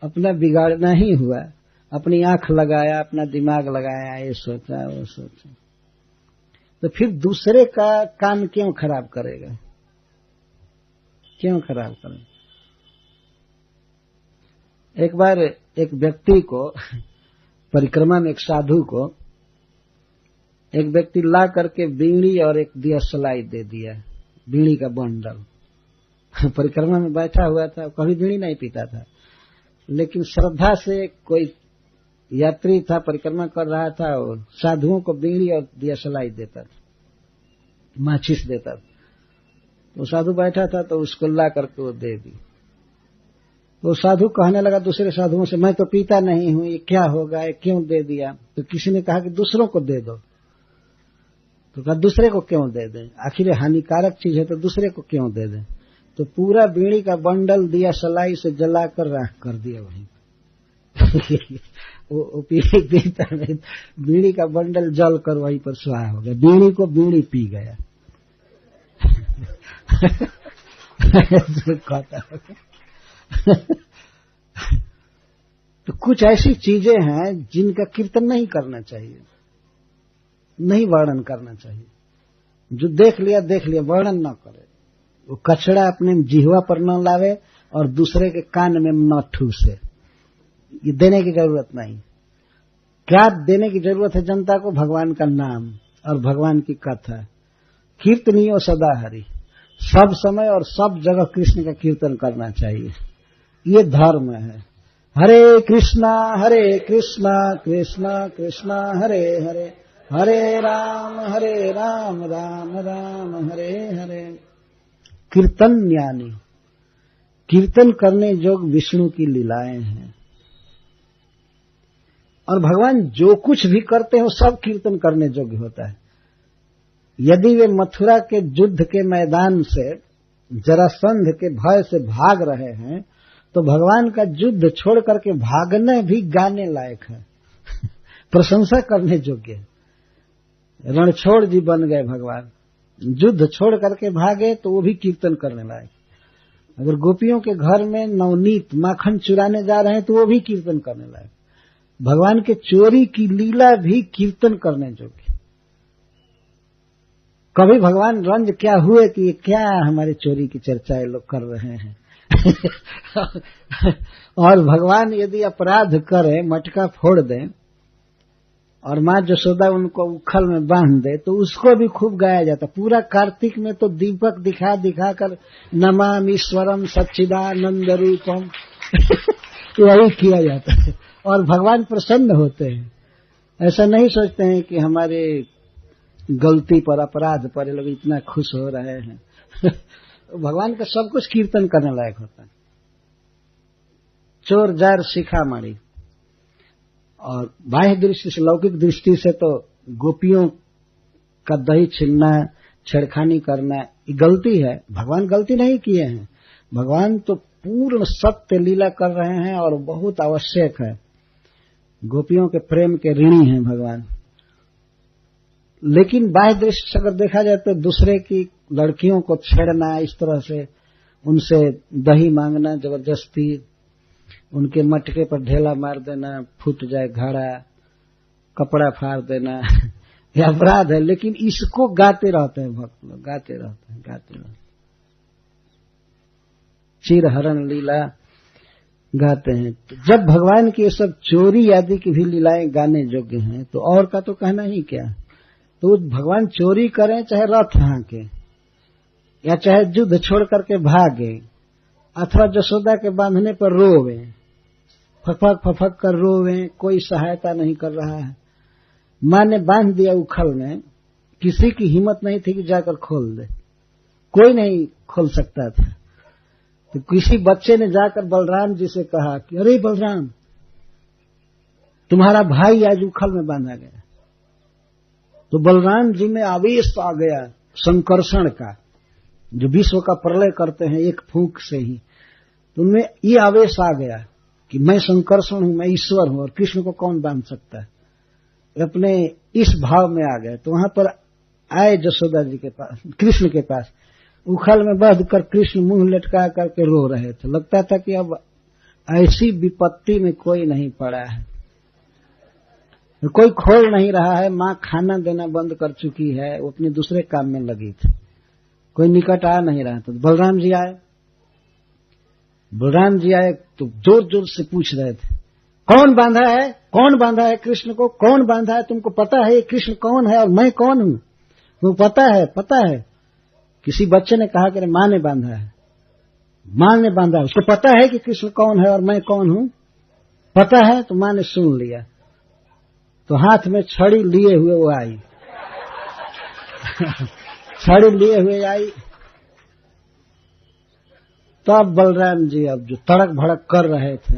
अपना बिगाड़ना ही हुआ। अपनी आंख लगाया, अपना दिमाग लगाया, ये सोचा वो सोचा, तो फिर दूसरे का काम क्यों खराब करेगा, क्यों खराब करेगा। एक बार एक व्यक्ति को परिक्रमा में, एक साधु को एक व्यक्ति ला करके बीड़ी और एक दियासलाई दे दिया, बीड़ी का बंडल। परिक्रमा में बैठा हुआ था, कभी बीड़ी नहीं पीता था, लेकिन श्रद्धा से कोई यात्री था, परिक्रमा कर रहा था, और साधुओं को बीड़ी और दियासलाई देता था, माचिस देता था। तो साधु बैठा था तो उसको ला करके वो दे दी। वो साधु कहने लगा दूसरे साधुओं से, मैं तो पीता नहीं हूं, ये क्या होगा, ये क्यों दे दिया? तो किसी ने कहा कि दूसरों को दे दो। तो कहा दूसरे को क्यों दे दें, आखिर हानिकारक चीज है तो दूसरे को क्यों दे दें? तो पूरा बीड़ी का बंडल दिया सलाई से जलाकर राख कर दिया वहीं। वो पीता नहीं, बीड़ी का बंडल जल कर वहीं पर स्वाहा हो गया, बीड़ी को बीड़ी पी गया। तो कुछ ऐसी चीजें हैं जिनका कीर्तन नहीं करना चाहिए, नहीं वर्णन करना चाहिए। जो देख लिया वर्णन न करे। वो कचड़ा अपने जिह्वा पर न लावे और दूसरे के कान में न ठूसे, ये देने की जरूरत नहीं। क्या देने की जरूरत है जनता को? भगवान का नाम और भगवान की कथा। कीर्तनियो सदा हरि, सब समय और सब जगह कृष्ण का कीर्तन करना चाहिए, ये धर्म है। हरे कृष्णा कृष्णा कृष्णा हरे हरे, हरे राम राम राम हरे हरे। कीर्तन ज्ञानी, कीर्तन करने जोग विष्णु की लीलाएं हैं। और भगवान जो कुछ भी करते हैं वो सब कीर्तन करने योग्य होता है। यदि वे मथुरा के युद्ध के मैदान से जरासंध के भय से भाग रहे हैं तो भगवान का युद्ध छोड़ करके भागने भी गाने लायक है, प्रशंसा करने योग्य है। रणछोड़ जी बन गए भगवान, युद्ध छोड़ करके भागे तो वो भी कीर्तन करने लायक। अगर गोपियों के घर में नवनीत माखन चुराने जा रहे हैं तो वो भी कीर्तन करने लायक। भगवान के चोरी की लीला भी कीर्तन करने योग्य। कभी भगवान रंज क्या हुए कि ये क्या हमारे चोरी की चर्चा ये लोग कर रहे हैं। और भगवान यदि अपराध करें, मटका फोड़ दें और माँ जसोदा उनको उखल में बांध दे तो उसको भी खूब गाया जाता। पूरा कार्तिक में तो दीपक दिखा दिखा कर नमामि ईश्वरम सच्चिदानंद रूपम यही किया जाता है और भगवान प्रसन्न होते हैं। ऐसा नहीं सोचते हैं कि हमारे गलती पर, अपराध पर ये लोग इतना खुश हो रहे हैं। भगवान का सब कुछ कीर्तन करने लायक होता है। चोर जार शिखामणि। और बाह्य दृष्टि से, लौकिक दृष्टि से तो गोपियों का दही छीनना, छेड़खानी करना ये गलती है। भगवान गलती नहीं किए हैं, भगवान तो पूर्ण सत्य लीला कर रहे हैं और बहुत आवश्यक है। गोपियों के प्रेम के ऋणी हैं भगवान। लेकिन बाह्य दृष्टि से अगर देखा जाए तो दूसरे की लड़कियों को छेड़ना, इस तरह से उनसे दही मांगना जबरदस्ती, उनके मटके पर ढेला मार देना, फूट जाए घड़ा, कपड़ा फाड़ देना, यह अपराध है। लेकिन इसको गाते रहते हैं भक्त लोग, गाते रहते हैं। चिरहरण लीला गाते हैं। तो जब भगवान की ये सब चोरी आदि की भी लीलाएं गाने योग्य हैं तो और का तो कहना ही क्या। तो भगवान चोरी करें, चाहे रथ हाँके या चाहे युद्ध छोड़ करके भागे, अथवा जसोदा के बांधने पर रोवे, फफक कर रोवे, कोई सहायता नहीं कर रहा है। माँ ने बांध दिया उखल में, किसी की हिम्मत नहीं थी कि जाकर खोल दे, कोई नहीं खोल सकता था। तो किसी बच्चे ने जाकर बलराम जी से कहा कि अरे बलराम, तुम्हारा भाई आज उखल में बांधा गया। तो बलराम जी में आवेश आ गया संकर्षण का, जो विश्व का प्रलय करते हैं एक फूंक से ही। तो उनमें ये आवेश आ गया कि मैं संकर्षण हूं, मैं ईश्वर हूं और कृष्ण को कौन बांध सकता है। अपने इस भाव में आ गए। तो वहां पर आए जसोदा जी के पास, कृष्ण के पास। उखल में बंध कर कृष्ण मुंह लटका करके रो रहे थे। लगता था कि अब ऐसी विपत्ति में कोई नहीं पड़ा है, कोई खोल नहीं रहा है। माँ खाना देना बंद कर चुकी है, वो अपने दूसरे काम में लगी थी, कोई निकट आ नहीं रहा था। बलराम जी आए तो जोर जोर से पूछ रहे थे, कौन बांधा है कृष्ण को, कौन बांधा है? तुमको पता है ये कृष्ण कौन है और मैं कौन हूं? तुमको पता है? किसी बच्चे ने कहा कि माँ ने बांधा है, उसको पता है कि कृष्ण कौन है और मैं कौन हूं। पता है? तो माँ ने सुन लिया, तो हाथ में छड़ी लिए हुए वो आई। छड़ी लिए हुए आई। तब बलराम जी अब जो तड़क भड़क कर रहे थे,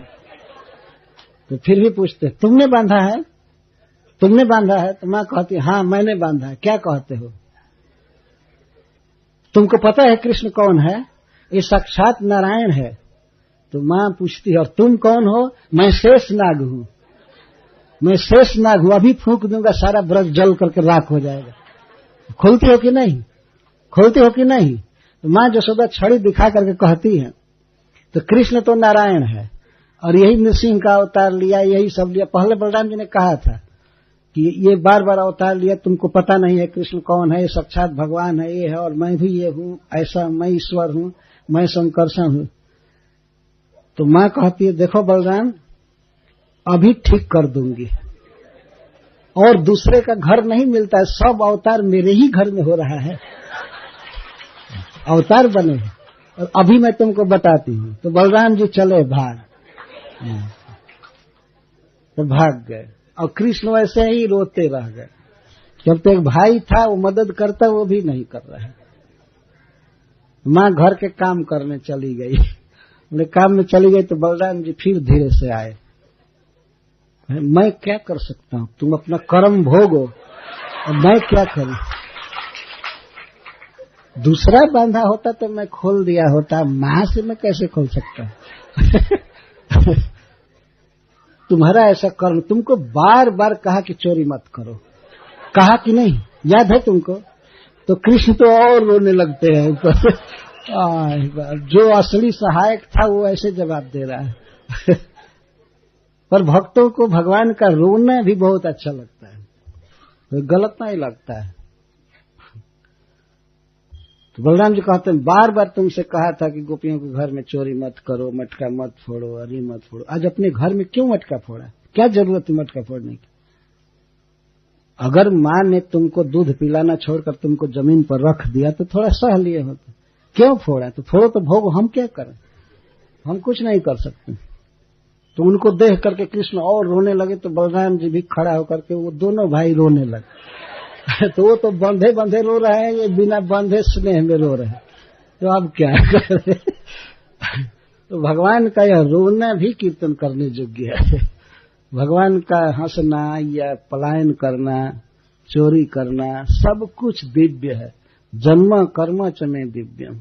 तो फिर भी पूछते, तुमने बांधा है? तुमने बांधा है? तो माँ कहती, हाँ मैंने बांधा है। क्या कहते हो? तुमको पता है कृष्ण कौन है? ये साक्षात नारायण है। तो माँ पूछती, और तुम कौन हो? मैं शेष नाग हूँ। मैं शेष नाग हूँ, अभी फूंक दूंगा, सारा ब्रज जल करके राख हो जाएगा। खोलती हो कि नहीं? खोलती हो कि नहीं? तो माँ यशोदा छड़ी दिखा करके कहती है, तो कृष्ण तो नारायण है और यही नृसिंह का अवतार लिया, यही सब लिया। पहले बलराम जी ने कहा था कि ये बार बार अवतार लिया, तुमको पता नहीं है कृष्ण कौन है, ये साक्षात भगवान है, ये है, और मैं भी ये हूँ, ऐसा मैं ईश्वर हूँ, मैं संकर्षण हूँ। तो माँ कहती है, देखो बलराम, अभी ठीक कर दूंगी, और दूसरे का घर नहीं मिलता है, सब अवतार मेरे ही घर में हो रहा है, अवतार बने हैं, और अभी मैं तुमको बताती हूँ। तो बलराम जी चले भाग, तो भाग गए, और कृष्ण वैसे ही रोते रह गए। जब तक भाई था वो मदद करता, वो भी नहीं कर रहा है। माँ घर के काम करने चली गई। काम में चली गई तो बलराम जी फिर धीरे से आए। मैं क्या कर सकता हूँ, तुम अपना कर्म भोगो, और मैं क्या करूं? दूसरा बांधा होता तो मैं खोल दिया होता, माँ से मैं कैसे खोल सकता हूँ? तुम्हारा ऐसा कर्म, तुमको बार बार कहा कि चोरी मत करो, कहा कि नहीं, याद है तुमको? तो कृष्ण तो और रोने लगते हैं ऊपर। जो असली सहायक था वो ऐसे जवाब दे रहा है। पर भक्तों को भगवान का रोना भी बहुत अच्छा लगता है, तो गलत नहीं लगता है। तो बलराम जी कहते हैं, बार बार तुमसे कहा था कि गोपियों के घर में चोरी मत करो, मटका मत फोड़ो, अरी मत फोड़ो, आज अपने घर में क्यों मटका फोड़ा? क्या जरूरत है मटका फोड़ने की? अगर माँ ने तुमको दूध पिलाना छोड़कर तुमको जमीन पर रख दिया तो थोड़ा सह लिए होते, क्यों फोड़ा? तो फोड़ो तो भोगो, हम क्या करें, हम कुछ नहीं कर सकते। तो उनको देख करके कृष्ण और रोने लगे, तो बलराम जी भी खड़ा होकर के वो दोनों भाई रोने लगे। तो वो तो बंधे बंधे रो रहे हैं, ये बिना बंधे स्नेह में रो रहे हैं, तो अब क्या करें? तो भगवान का यह रोना भी कीर्तन करने योग्य है। भगवान का हंसना या पलायन करना, चोरी करना, सब कुछ दिव्य है। जन्म कर्म च में दिव्यम,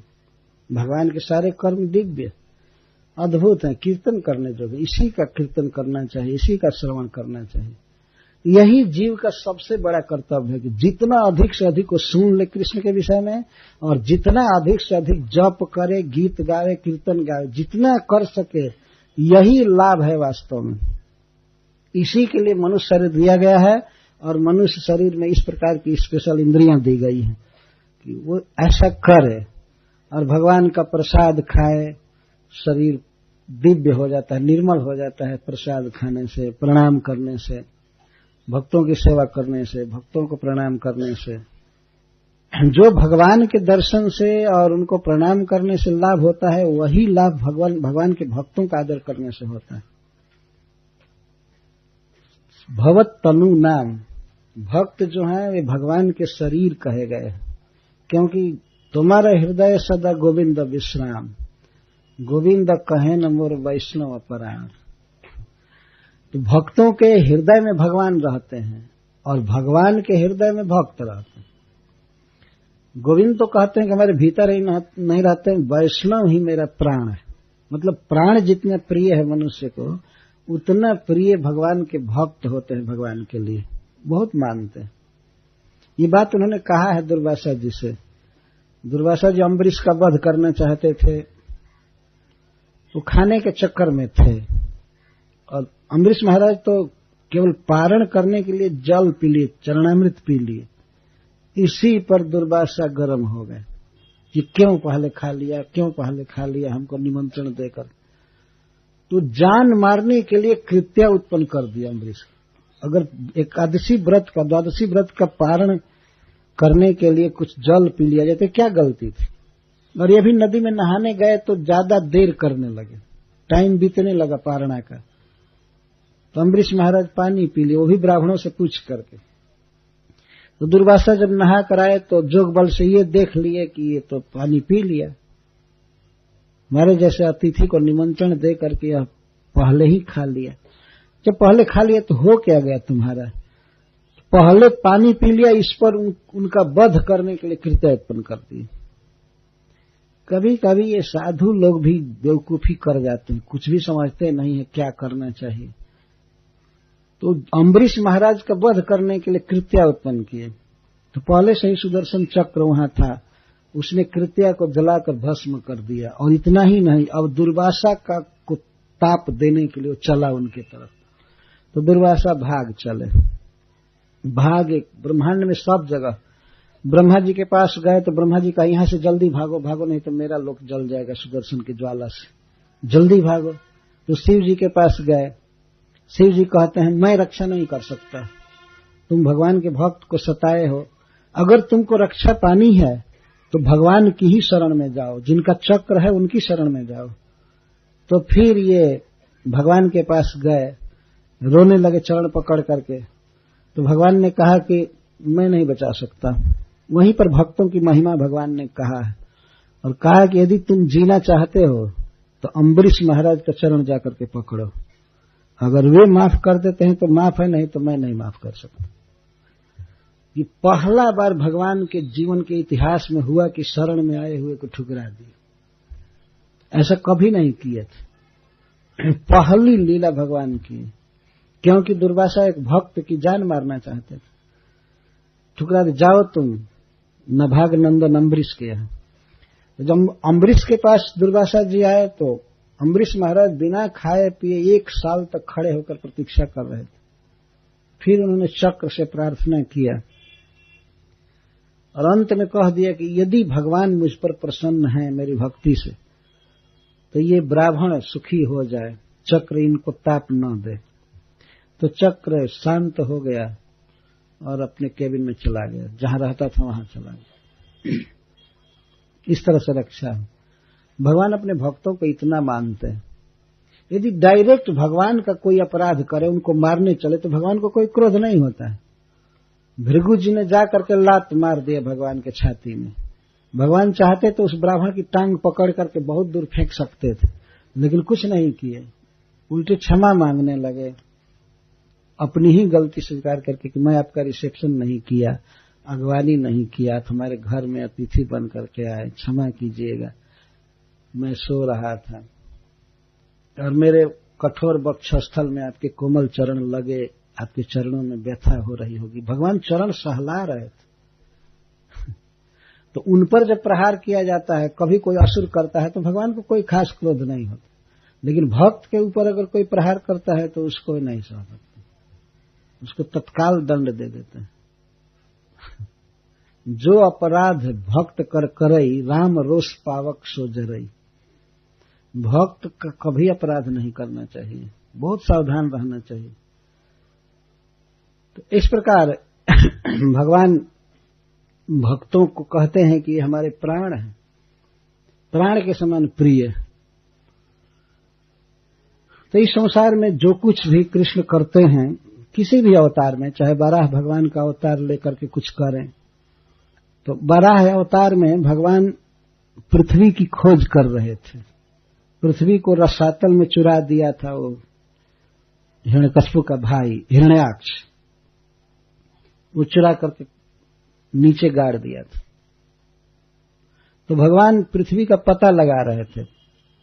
भगवान के सारे कर्म दिव्य अद्भुत है, कीर्तन करने जोगे। इसी का कीर्तन करना चाहिए, इसी का श्रवण करना चाहिए। यही जीव का सबसे बड़ा कर्तव्य है कि जितना अधिक से अधिक को सुन ले कृष्ण के विषय में, और जितना अधिक से अधिक जप करे, गीत गावे, कीर्तन गावे, जितना कर सके, यही लाभ है वास्तव में। इसी के लिए मनुष्य शरीर दिया गया है, और मनुष्य शरीर में इस प्रकार की स्पेशल इंद्रियां दी गई हैं कि वो ऐसा करे और भगवान का प्रसाद खाए, शरीर दिव्य हो जाता है, निर्मल हो जाता है प्रसाद खाने से, प्रणाम करने से, भक्तों की सेवा करने से, भक्तों को प्रणाम करने से। जो भगवान के दर्शन से और उनको प्रणाम करने से लाभ होता है, वही लाभ भगवान के भक्तों का आदर करने से होता है। भवत तनु नाम, भक्त जो है वे भगवान के शरीर कहे गए हैं, क्योंकि तुम्हारा हृदय सदा गोविंद विश्राम, गोविंद कहे न मोर वैष्णव अपराध। तो भक्तों के हृदय में भगवान रहते हैं और भगवान के हृदय में भक्त रहते हैं। गोविंद तो कहते हैं कि हमारे भीतर ही नहीं रहते हैं, वैष्णव ही मेरा प्राण है। मतलब प्राण जितना प्रिय है मनुष्य को, उतना प्रिय भगवान के भक्त होते हैं, भगवान के लिए बहुत मानते हैं। ये बात उन्होंने कहा है दुर्वासा जी से। दुर्वासा जी अम्बरीश का वध करना चाहते थे, वो खाने के चक्कर में थे, और अम्बरीश महाराज तो केवल पारण करने के लिए जल पी लिए, चरणामृत पी लिए। इसी पर दुर्वासा गर्म हो गए कि क्यों पहले खा लिया, क्यों पहले खा लिया हमको निमंत्रण देकर। तो जान मारने के लिए कृत्या उत्पन्न कर दिया अम्बरीश। अगर एकादशी व्रत का, द्वादशी व्रत का पारण करने के लिए कुछ जल पी लिया जाए तो क्या गलती थी। और ये भी नदी में नहाने गए तो ज्यादा देर करने लगे, टाइम बीतने लगा पारणा का, तो अम्बरीश महाराज पानी पी लिए, वो भी ब्राह्मणों से पूछ करके। तो दुर्वासा जब नहा कर आए तो जोग बल से ये देख लिए कि ये तो पानी पी लिया। हमारे जैसे अतिथि को निमंत्रण दे करके यह पहले ही खा लिया। जब पहले खा लिया तो हो क्या गया तुम्हारा? पहले पानी पी लिया, इस पर उनका वध करने के लिए कृत्य उत्पन्न कर दी। कभी कभी ये साधु लोग भी बेवकूफी कर जाते हैं, कुछ भी समझते नहीं है क्या करना चाहिए। तो अम्बरीश महाराज का वध करने के लिए कृत्या उत्पन्न किए। तो पहले से ही सुदर्शन चक्र वहां था, उसने कृत्या को जलाकर भस्म कर दिया। और इतना ही नहीं, अब दुर्वासा का को ताप देने के लिए वो चला उनके तरफ। तो दुर्वासा भाग चले, भागे ब्रह्मांड में सब जगह। ब्रह्मा जी के पास गए तो ब्रह्मा जी कहा यहां से जल्दी भागो, भागो नहीं तो मेरा लोक जल जाएगा सुदर्शन की ज्वाला से, जल्दी भागो। तो शिव जी के पास गए, शिव जी कहते हैं मैं रक्षा नहीं कर सकता, तुम भगवान के भक्त को सताए हो, अगर तुमको रक्षा पानी है तो भगवान की ही शरण में जाओ, जिनका चक्र है उनकी शरण में जाओ। तो फिर ये भगवान के पास गए, रोने लगे चरण पकड़ करके। तो भगवान ने कहा कि मैं नहीं बचा सकता। वहीं पर भक्तों की महिमा भगवान ने कहा है और कहा कि यदि तुम जीना चाहते हो तो अम्बरीश महाराज का चरण जाकर के पकड़ो, अगर वे माफ कर देते हैं तो माफ है, नहीं तो मैं नहीं माफ कर सकता। ये पहला बार भगवान के जीवन के इतिहास में हुआ कि शरण में आए हुए को ठुकरा दिया। ऐसा कभी नहीं किए थे, पहली लीला भगवान की, क्योंकि दुर्वासा एक भक्त की जान मारना चाहते थे। ठुकरा दे, जाओ तुम नभाग नंदन अम्बरीश के यहाँ। जब अम्बरीश के पास दुर्वासा जी आए तो अम्बरीश महाराज बिना खाए पिए 1 साल तक खड़े होकर प्रतीक्षा कर रहे थे। फिर उन्होंने चक्र से प्रार्थना किया और अंत में कह दिया कि यदि भगवान मुझ पर प्रसन्न है मेरी भक्ति से तो ये ब्राह्मण सुखी हो जाए, चक्र इनको ताप न दे। तो चक्र शांत हो गया और अपने केबिन में चला गया, जहां रहता था वहां चला गया। इस तरह से रक्षा हो। भगवान अपने भक्तों को इतना मानते हैं, यदि डायरेक्ट भगवान का कोई अपराध करे, उनको मारने चले, तो भगवान को कोई क्रोध नहीं होता है। भृगु जी ने जा करके लात मार दिया भगवान के छाती में। भगवान चाहते तो उस ब्राह्मण की टांग पकड़ करके बहुत दूर फेंक सकते थे, लेकिन कुछ नहीं किए, उल्टे क्षमा मांगने लगे, अपनी ही गलती स्वीकार करके कि मैं आपका रिसेप्शन नहीं किया, अगवानी नहीं किया, तुम्हारे घर में अतिथि बन करके आए, क्षमा कीजिएगा, मैं सो रहा था और मेरे कठोर वक्षस्थल में आपके कोमल चरण लगे, आपके चरणों में व्यथा हो रही होगी। भगवान चरण सहला रहे थे। तो उन पर जब प्रहार किया जाता है, कभी कोई असुर करता है तो भगवान को कोई खास क्रोध नहीं होता, लेकिन भक्त के ऊपर अगर कोई प्रहार करता है तो उसको नहीं सह सकते, उसको तत्काल दंड दे देते हैं। जो अपराध भक्त कर करई, राम रोष पावक सो जरई। भक्त का कभी अपराध नहीं करना चाहिए, बहुत सावधान रहना चाहिए। तो इस प्रकार भगवान भक्तों को कहते हैं कि हमारे प्राण हैं, प्राण के समान प्रिय। तो इस संसार में जो कुछ भी कृष्ण करते हैं, किसी भी अवतार में, चाहे बारह भगवान का अवतार लेकर के कुछ करें, तो बारह अवतार में भगवान पृथ्वी की खोज कर रहे थे। पृथ्वी को रसातल में चुरा दिया था वो हिरण्यकश्यप का भाई हिरण्याक्ष, वो चुरा करके नीचे गाड़ दिया था। तो भगवान पृथ्वी का पता लगा रहे थे।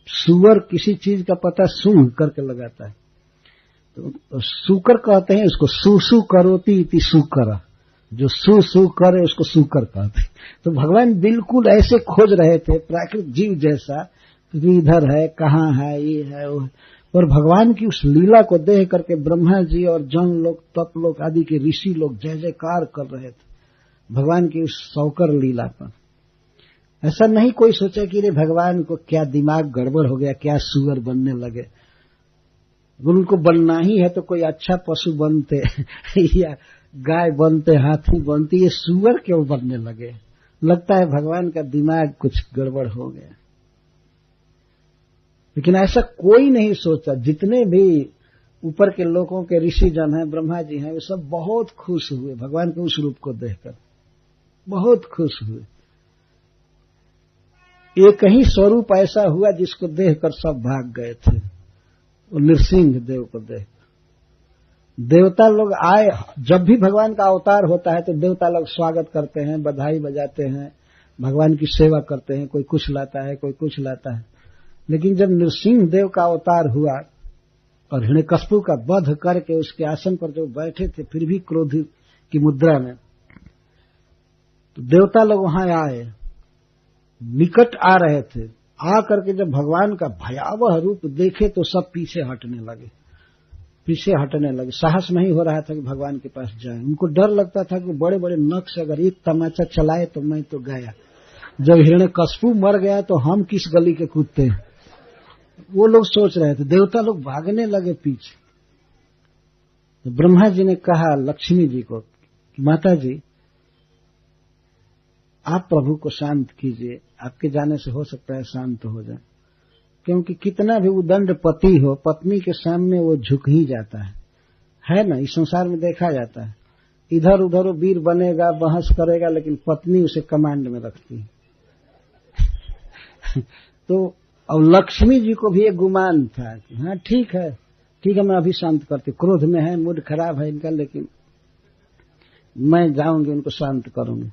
सूअर किसी चीज का पता सूंघ करके लगाता है, तो सूकर कहते हैं उसको, सू करोति इति सूकर, जो सू करे उसको सूकर कहते हैं। तो भगवान बिल्कुल ऐसे खोज रहे थे प्राकृतिक जीव जैसा, कि इधर है, कहाँ है, ये है वो है। और भगवान की उस लीला को देख करके ब्रह्मा जी और जन लोग, तपलोक आदि के ऋषि लोग जय जयकार कर रहे थे भगवान की उस सौकर लीला पर। ऐसा नहीं कोई सोचा कि रे भगवान को क्या दिमाग गड़बड़ हो गया, क्या सुअर बनने लगे। उनको बनना ही है तो कोई अच्छा पशु बनते या गाय बनते, हाथी बनते, ये सुअर क्यों बनने लगे। लगता है भगवान का दिमाग कुछ गड़बड़ हो गया। लेकिन ऐसा कोई नहीं सोचा। जितने भी ऊपर के लोगों के ऋषि जन हैं, ब्रह्मा जी हैं, वे सब बहुत खुश हुए भगवान के उस रूप को देखकर, बहुत खुश हुए। एक ही स्वरूप ऐसा हुआ जिसको देखकर सब भाग गए थे, वो नृसिंह देव को देख। देवता लोग आए, जब भी भगवान का अवतार होता है तो देवता लोग स्वागत करते हैं, बधाई बजाते हैं, भगवान की सेवा करते हैं, कोई कुछ लाता है, कोई कुछ लाता है। लेकिन जब नृसिंह देव का अवतार हुआ और हिरण्यकश्यप का वध करके उसके आसन पर जो बैठे थे, फिर भी क्रोध की मुद्रा में, तो देवता लोग वहां आए, निकट आ रहे थे। आ करके जब भगवान का भयावह रूप देखे तो सब पीछे हटने लगे, पीछे हटने लगे। साहस नहीं हो रहा था कि भगवान के पास जाएं। उनको डर लगता था कि बड़े बड़े नख से अगर एक तमाचा चलाए तो मैं तो गया। जब हिरण्यकश्यप मर गया तो हम किस गली के कुत्ते हैं, वो लोग सोच रहे थे। देवता लोग भागने लगे पीछे। तो ब्रह्मा जी ने कहा लक्ष्मी जी को कि माता जी, आप प्रभु को शांत कीजिए, आपके जाने से हो सकता है शांत हो जाए। क्योंकि कितना भी उदंड पति हो, पत्नी के सामने वो झुक ही जाता है ना। इस संसार में देखा जाता है, इधर उधर वो वीर बनेगा, बहस करेगा, लेकिन पत्नी उसे कमांड में रखती है। तो अब लक्ष्मी जी को भी एक गुमान था कि हाँ ठीक है, मैं अभी शांत करती, क्रोध में है, मूड खराब है इनका, लेकिन मैं जाऊंगी, उनको शांत करूंगी।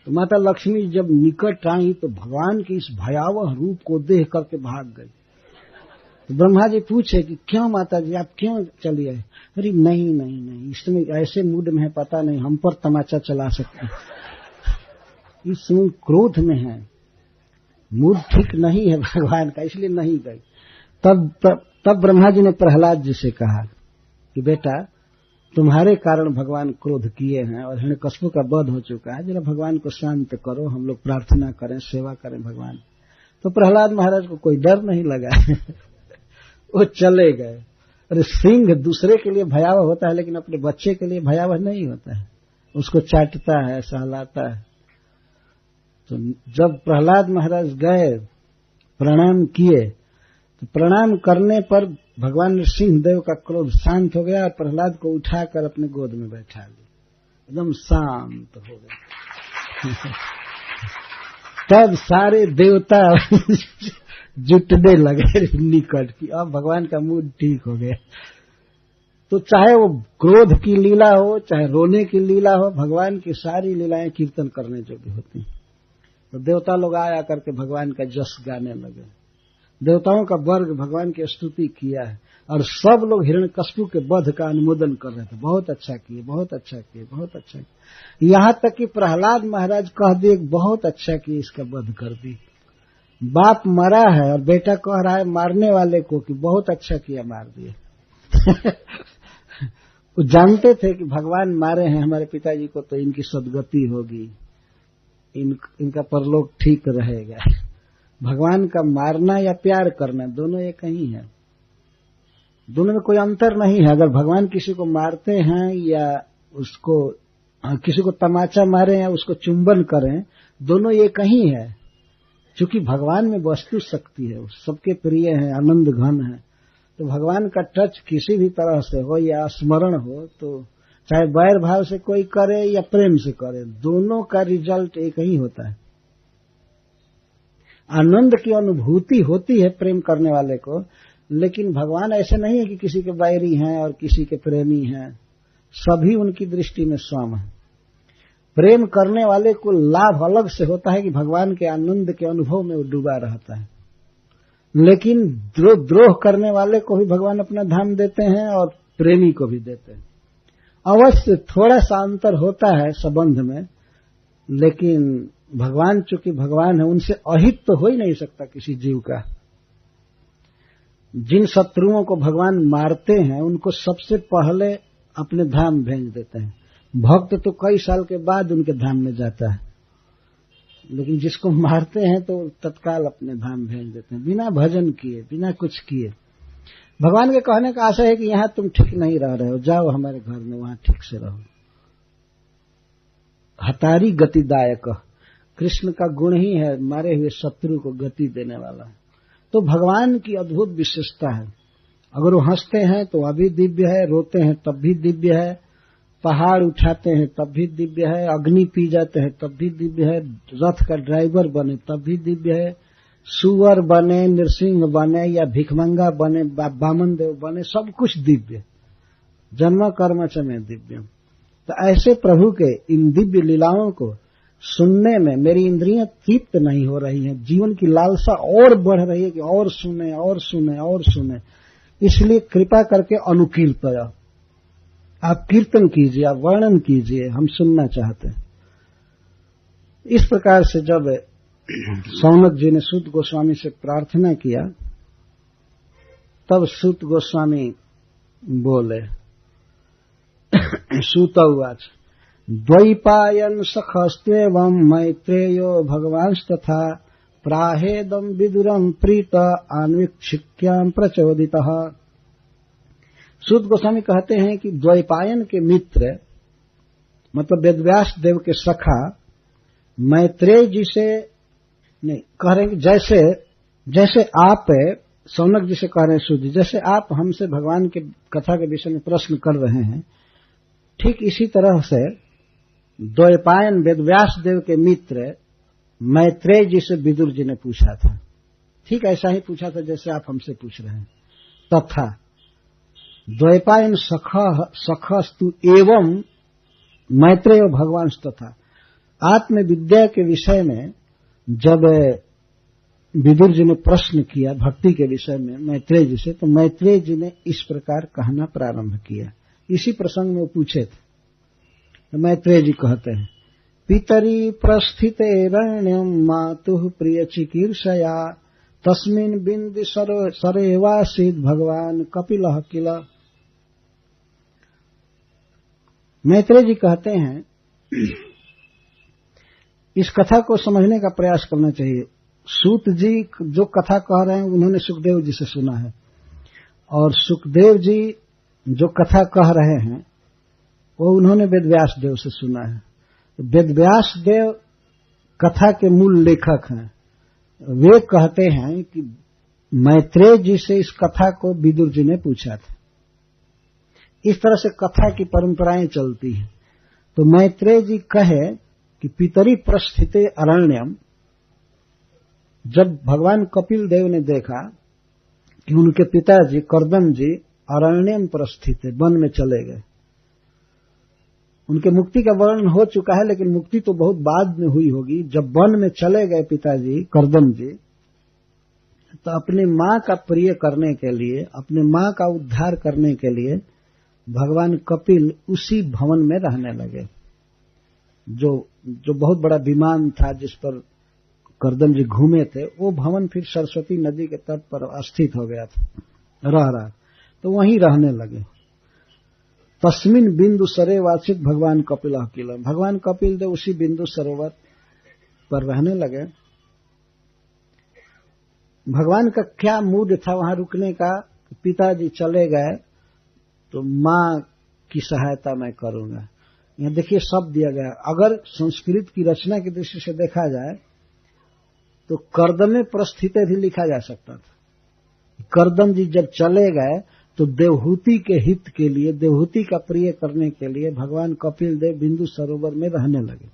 तो माता लक्ष्मी जब निकट आई तो भगवान के इस भयावह रूप को देख करके भाग गई। तो ब्रह्मा जी पूछे कि क्यों माता जी, आप क्यों चली आए? अरे नहीं, इस समय ऐसे मूड में है, पता नहीं हम पर तमाचा चला सकते, इस समय क्रोध में है, मूड ठीक नहीं है भगवान का, इसलिए नहीं गई। तब ब्रह्मा जी ने प्रहलाद जी से कहा कि बेटा, तुम्हारे कारण भगवान क्रोध किए हैं और हिरण्यकश्यप का वध हो चुका है, जरा भगवान को शांत करो, हम लोग प्रार्थना करें, सेवा करें भगवान। तो प्रहलाद महाराज को कोई डर नहीं लगा वो चले गए। अरे सिंह दूसरे के लिए भयावह होता है, लेकिन अपने बच्चे के लिए भयावह नहीं होता है, उसको चाटता है, सहलाता है। तो जब प्रहलाद महाराज गए, प्रणाम किए, तो प्रणाम करने पर भगवान नृसिंह देव का क्रोध शांत हो गया और प्रहलाद को उठाकर अपने गोद में बैठा लिया, एकदम शांत हो गया। तब सारे देवता जुटने लगे निकट की, अब भगवान का मूड ठीक हो गया। तो चाहे वो क्रोध की लीला हो, चाहे रोने की लीला हो, भगवान की सारी लीलाएं कीर्तन करने जो भी होती। तो देवता लोग आया करके भगवान का जस गाने लगे, देवताओं का वर्ग भगवान की स्तुति किया है, और सब लोग हिरण्यकश्यप के वध का अनुमोदन कर रहे थे, बहुत अच्छा किए, बहुत अच्छा किए, बहुत अच्छा किए। यहां तक कि प्रहलाद महाराज कह दिए बहुत अच्छा किए, इसका वध कर दी। बाप मरा है और बेटा कह रहा है मारने वाले को कि बहुत अच्छा किया, मार दिए। वो जानते थे कि भगवान मारे हैं हमारे पिताजी को तो इनकी सदगति होगी, इनका परलोक ठीक रहेगा। भगवान का मारना या प्यार करना दोनों एक ही है, दोनों में कोई अंतर नहीं है। अगर भगवान किसी को मारते हैं या उसको किसी को तमाचा मारे या उसको चुंबन करें, दोनों एक ही है। क्योंकि भगवान में वस्तु शक्ति है, सबके प्रिय है, आनंद घन है। तो भगवान का टच किसी भी तरह से हो या स्मरण हो, तो चाहे वैर भाव से कोई करे या प्रेम से करे, दोनों का रिजल्ट एक ही होता है। आनंद की अनुभूति होती है प्रेम करने वाले को, लेकिन भगवान ऐसे नहीं है कि किसी के बैरी हैं और किसी के प्रेमी हैं, सभी उनकी दृष्टि में सम है। प्रेम करने वाले को लाभ अलग से होता है कि भगवान के आनंद के अनुभव में वो डूबा रहता है, लेकिन द्रोह करने वाले को भी भगवान अपना धाम देते हैं और प्रेमी को भी देते हैं। अवश्य थोड़ा सा अंतर होता है संबंध में, लेकिन भगवान चूंकि भगवान है, उनसे अहित तो हो ही नहीं सकता किसी जीव का। जिन शत्रुओं को भगवान मारते हैं उनको सबसे पहले अपने धाम भेज देते हैं। भक्त तो कई साल के बाद उनके धाम में जाता है, लेकिन जिसको मारते हैं तो तत्काल अपने धाम भेज देते हैं, बिना भजन किए, बिना कुछ किए। भगवान के कहने का आशय है कि यहां तुम ठीक नहीं रह रहे हो, जाओ हमारे घर में, वहां ठीक से रहो। हतारी गतिदायक, कृष्ण का गुण ही है मारे हुए शत्रु को गति देने वाला। तो भगवान की अद्भुत विशेषता है। अगर वो हंसते हैं तो अभी दिव्य है, रोते हैं तब भी दिव्य है, पहाड़ उठाते हैं तब भी दिव्य है, अग्नि पी जाते हैं तब भी दिव्य है, रथ का ड्राइवर बने तब भी दिव्य है, सुअर बने, नृसिंह बने या भिखमंगा बने, बामन देव बने, सब कुछ दिव्य, जन्म कर्म च में दिव्य। तो ऐसे प्रभु के इन दिव्य लीलाओं को सुनने में मेरी इंद्रियां तृप्त नहीं हो रही हैं, जीवन की लालसा और बढ़ रही है कि और सुने और सुने और सुने। इसलिए कृपा करके अनुकीर्तन, आप कीर्तन कीजिए, आप वर्णन कीजिए, हम सुनना चाहते हैं। इस प्रकार से जब सौनक जी ने सूत गोस्वामी से प्रार्थना किया, तब सूत गोस्वामी बोले, सूत उवाच द्वैपायन सखस्त्वेवं मैत्रेयो भगवांस्तथा प्राहेदं विदुरं प्रीत आन्वीक्षिक्यां प्रचोदितः। सूत गोस्वामी कहते हैं कि द्वैपायन के मित्र मतलब वेदव्यास देव के सखा मैत्रेय जी से नहीं कह रहे हैं कि जैसे आप सौनक जी से कह रहे हैं सूत जी, जैसे आप हमसे भगवान के कथा के विषय में प्रश्न कर रहे हैं, ठीक इसी तरह से द्वैपायन वेदव्यास देव के मित्र मैत्रेय जी से विदुर जी ने पूछा था। ठीक ऐसा ही पूछा था जैसे आप हमसे पूछ रहे हैं। तथा द्वैपायन सखस्तु एवं मैत्रेय भगवान तथा, आत्मविद्या के विषय में जब विदुर जी ने प्रश्न किया भक्ति के विषय में मैत्रेय जी से, तो मैत्रेय जी ने इस प्रकार कहना प्रारंभ किया। इसी प्रसंग में वो पूछे थे। तो मैत्रेय जी कहते हैं, पितरी प्रस्थिते रण्यम मातुः प्रिय चिकीर्षया तस्मिन् बिंदु सरेवासीत् भगवान कपिलः किल। मैत्रेय जी कहते हैं, इस कथा को समझने का प्रयास करना चाहिए। सूत जी जो कथा कह रहे हैं उन्होंने सुखदेव जी से सुना है, और सुखदेव जी जो कथा कह रहे हैं वो उन्होंने वेदव्यास देव से सुना है। वेदव्यास देव कथा के मूल लेखक हैं। वे कहते हैं कि मैत्रेय जी से इस कथा को विदुर जी ने पूछा था। इस तरह से कथा की परंपराएं चलती हैं। तो मैत्रेय जी कहे कि पितरी प्रस्थिते अरण्यम, जब भगवान कपिल देव ने देखा कि उनके पिताजी कर्दम जी अरण्यम प्रस्थित वन में चले गए, उनके मुक्ति का वर्णन हो चुका है, लेकिन मुक्ति तो बहुत बाद में हुई होगी। जब वन में चले गए पिताजी कर्दम जी, तो अपनी मां का प्रिय करने के लिए, अपने मां का उद्धार करने के लिए भगवान कपिल उसी भवन में रहने लगे। जो बहुत बड़ा विमान था जिस पर कर्दम जी घूमे थे, वो भवन फिर सरस्वती नदी के तट पर स्थित हो गया था, रह रहा, तो वहीं रहने लगे। तस्मिन बिंदु सरेवासित भगवान कपिल किल, भगवान कपिल देव उसी बिंदु सरोवर पर रहने लगे। भगवान का क्या मूड था वहां रुकने का? पिताजी चले गए तो मां की सहायता मैं करूंगा। यहां देखिए शब्द दिया गया। अगर संस्कृत की रचना की दृष्टि से देखा जाए तो कर्दमे प्रस्थिते भी लिखा जा सकता था। कर्दम जी जब चले गए तो देवहूति के हित के लिए, देवहूति का प्रिय करने के लिए भगवान कपिल देव बिंदु सरोवर में रहने लगे।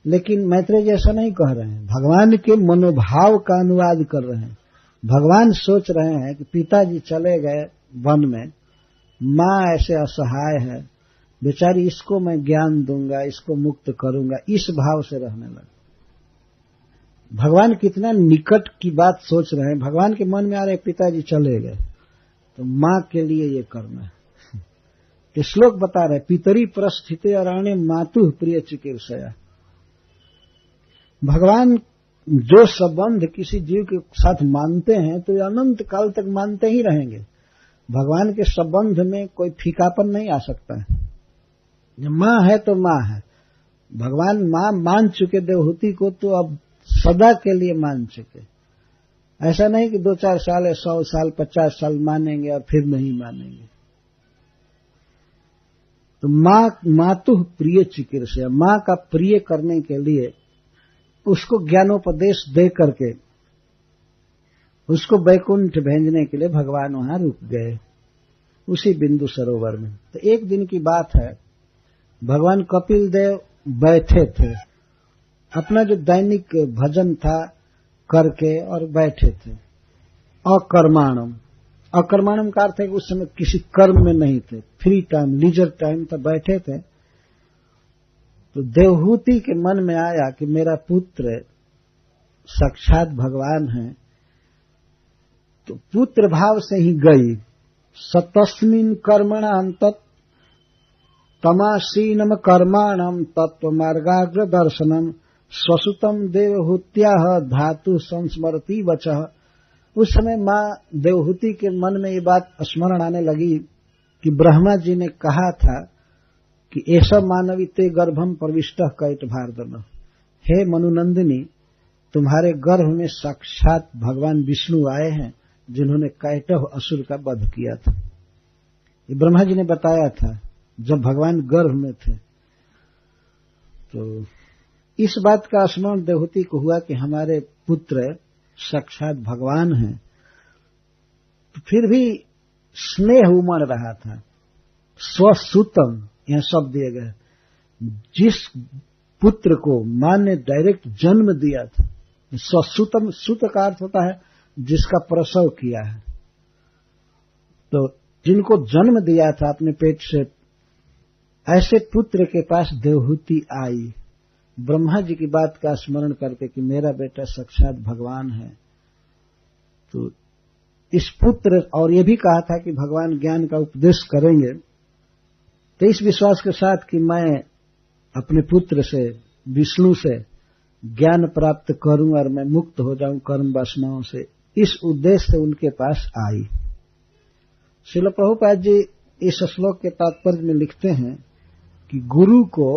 लेकिन मैत्रेय जी ऐसा नहीं कह रहे हैं, भगवान के मनोभाव का अनुवाद कर रहे हैं। भगवान सोच रहे हैं कि पिताजी चले गए वन में, मां ऐसे असहाय है, बेचारी, इसको मैं ज्ञान दूंगा, इसको मुक्त करूंगा, इस भाव से रहने लगे। भगवान कितना निकट की बात सोच रहे हैं। भगवान के मन में आ रहे पिताजी चले गए तो मां के लिए ये करना है। ये श्लोक बता रहे, पितरी प्रस्थिते अरण्य मातुः प्रिय चिकीर्षया। भगवान जो संबंध किसी जीव के साथ मानते हैं तो ये अनंत काल तक मानते ही रहेंगे। भगवान के संबंध में कोई फीकापन नहीं आ सकता है। मां है तो मां है। भगवान मां मान चुके देवहूति को, तो अब सदा के लिए मान चुके। ऐसा नहीं कि 2-4 साल, 100 साल, 50 साल मानेंगे और फिर नहीं मानेंगे। तो मातुः प्रिय चिकीर्षया, मां का प्रिय करने के लिए उसको ज्ञानोपदेश दे करके उसको बैकुंठ भेजने के लिए भगवान वहां रुक गए, उसी बिंदु सरोवर में। तो एक दिन की बात है, भगवान कपिल देव बैठे थे, अपना जो दैनिक भजन था करके और बैठे थे। अकर्माणम, अकर्माणम का अर्थ है कि उस समय किसी कर्म में नहीं थे, फ्री टाइम, लीजर टाइम था, बैठे थे। तो देवहूति के मन में आया कि मेरा पुत्र साक्षात भगवान है, तो पुत्र भाव से ही गई। सतस्मिन कर्मणा अंतत तमासीनम कर्माणम तत्व मार्गाग्र दर्शनम स्वसुतम देवहूत्या धातु संस्मरती वचः। उस समय मां देवहूति के मन में ये बात स्मरण आने लगी कि ब्रह्मा जी ने कहा था कि ऐसा मानवी ते गर्भम प्रविष्ट कैट भारदन। हे मनुनंदिनी, तुम्हारे गर्भ में साक्षात भगवान विष्णु आए हैं, जिन्होंने कैटव असुर का वध किया था। ये ब्रह्मा जी ने बताया था जब भगवान गर्भ में थे। तो इस बात का स्मरण देवहूति को हुआ कि हमारे पुत्र साक्षात भगवान हैं। तो फिर भी स्नेह उमड़ रहा था। स्वसुतम, यह शब्द दिए गए, जिस पुत्र को मां ने डायरेक्ट जन्म दिया था। स्वसुतम, सुत का अर्थ होता है जिसका प्रसव किया है। तो जिनको जन्म दिया था अपने पेट से, ऐसे पुत्र के पास देवहूति आई, ब्रह्मा जी की बात का स्मरण करके कि मेरा बेटा साक्षात भगवान है। तो इस पुत्र, और ये भी कहा था कि भगवान ज्ञान का उपदेश करेंगे, तो इस विश्वास के साथ कि मैं अपने पुत्र से, विष्णु से ज्ञान प्राप्त करूं और मैं मुक्त हो जाऊं कर्म वासनाओं से, इस उद्देश्य से उनके पास आई। श्रील प्रभुपाद जी इस श्लोक के तात्पर्य में लिखते हैं कि गुरु को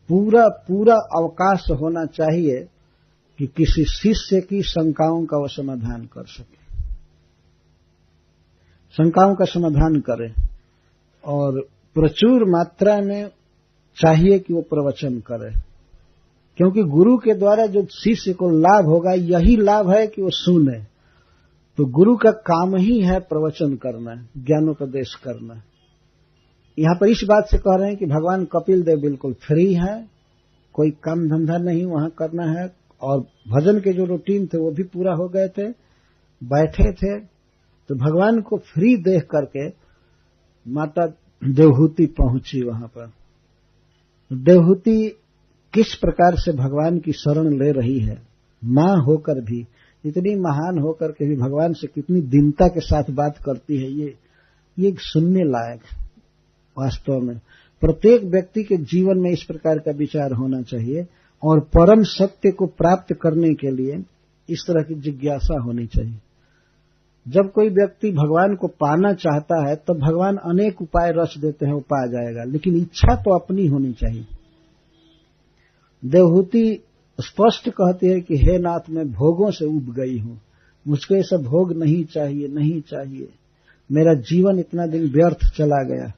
पूरा अवकाश होना चाहिए कि किसी शिष्य की शंकाओं का वो समाधान कर सके, शंकाओं का समाधान करे, और प्रचुर मात्रा में चाहिए कि वो प्रवचन करे, क्योंकि गुरु के द्वारा जो शिष्य को लाभ होगा, यही लाभ है कि वो सुने। तो गुरु का काम ही है प्रवचन करना, ज्ञानोपदेश करना। यहां पर इस बात से कह रहे हैं कि भगवान कपिल देव बिल्कुल फ्री हैं, कोई काम धंधा नहीं वहां करना है, और भजन के जो रूटीन थे वो भी पूरा हो गए थे, बैठे थे। तो भगवान को फ्री देख करके माता देवहूति पहुंची वहां पर। देवहूति किस प्रकार से भगवान की शरण ले रही है, मां होकर भी, इतनी महान होकर के भी भगवान से कितनी दीनता के साथ बात करती है, ये सुनने लायक वास्तव में। प्रत्येक व्यक्ति के जीवन में इस प्रकार का विचार होना चाहिए, और परम सत्य को प्राप्त करने के लिए इस तरह की जिज्ञासा होनी चाहिए। जब कोई व्यक्ति भगवान को पाना चाहता है तो भगवान अनेक उपाय रच देते हैं, वो पा जाएगा, लेकिन इच्छा तो अपनी होनी चाहिए। देवहूति स्पष्ट कहती है कि हे नाथ, मैं भोगों से उब गई हूं, मुझको ये सब भोग नहीं चाहिए, नहीं चाहिए, मेरा जीवन इतना दिन व्यर्थ चला गया,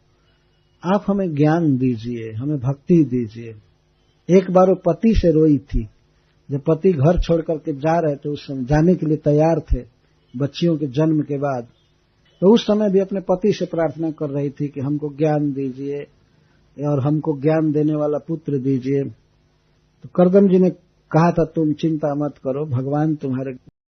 आप हमें ज्ञान दीजिए, हमें भक्ति दीजिए। एक बार वो पति से रोई थी, जब पति घर छोड़ करके जा रहे थे, उस समय जाने के लिए तैयार थे बच्चियों के जन्म के बाद, तो उस समय भी अपने पति से प्रार्थना कर रही थी कि हमको ज्ञान दीजिए और हमको ज्ञान देने वाला पुत्र दीजिए। तो करदम जी ने कहा था, तुम चिंता मत करो, भगवान तुम्हारे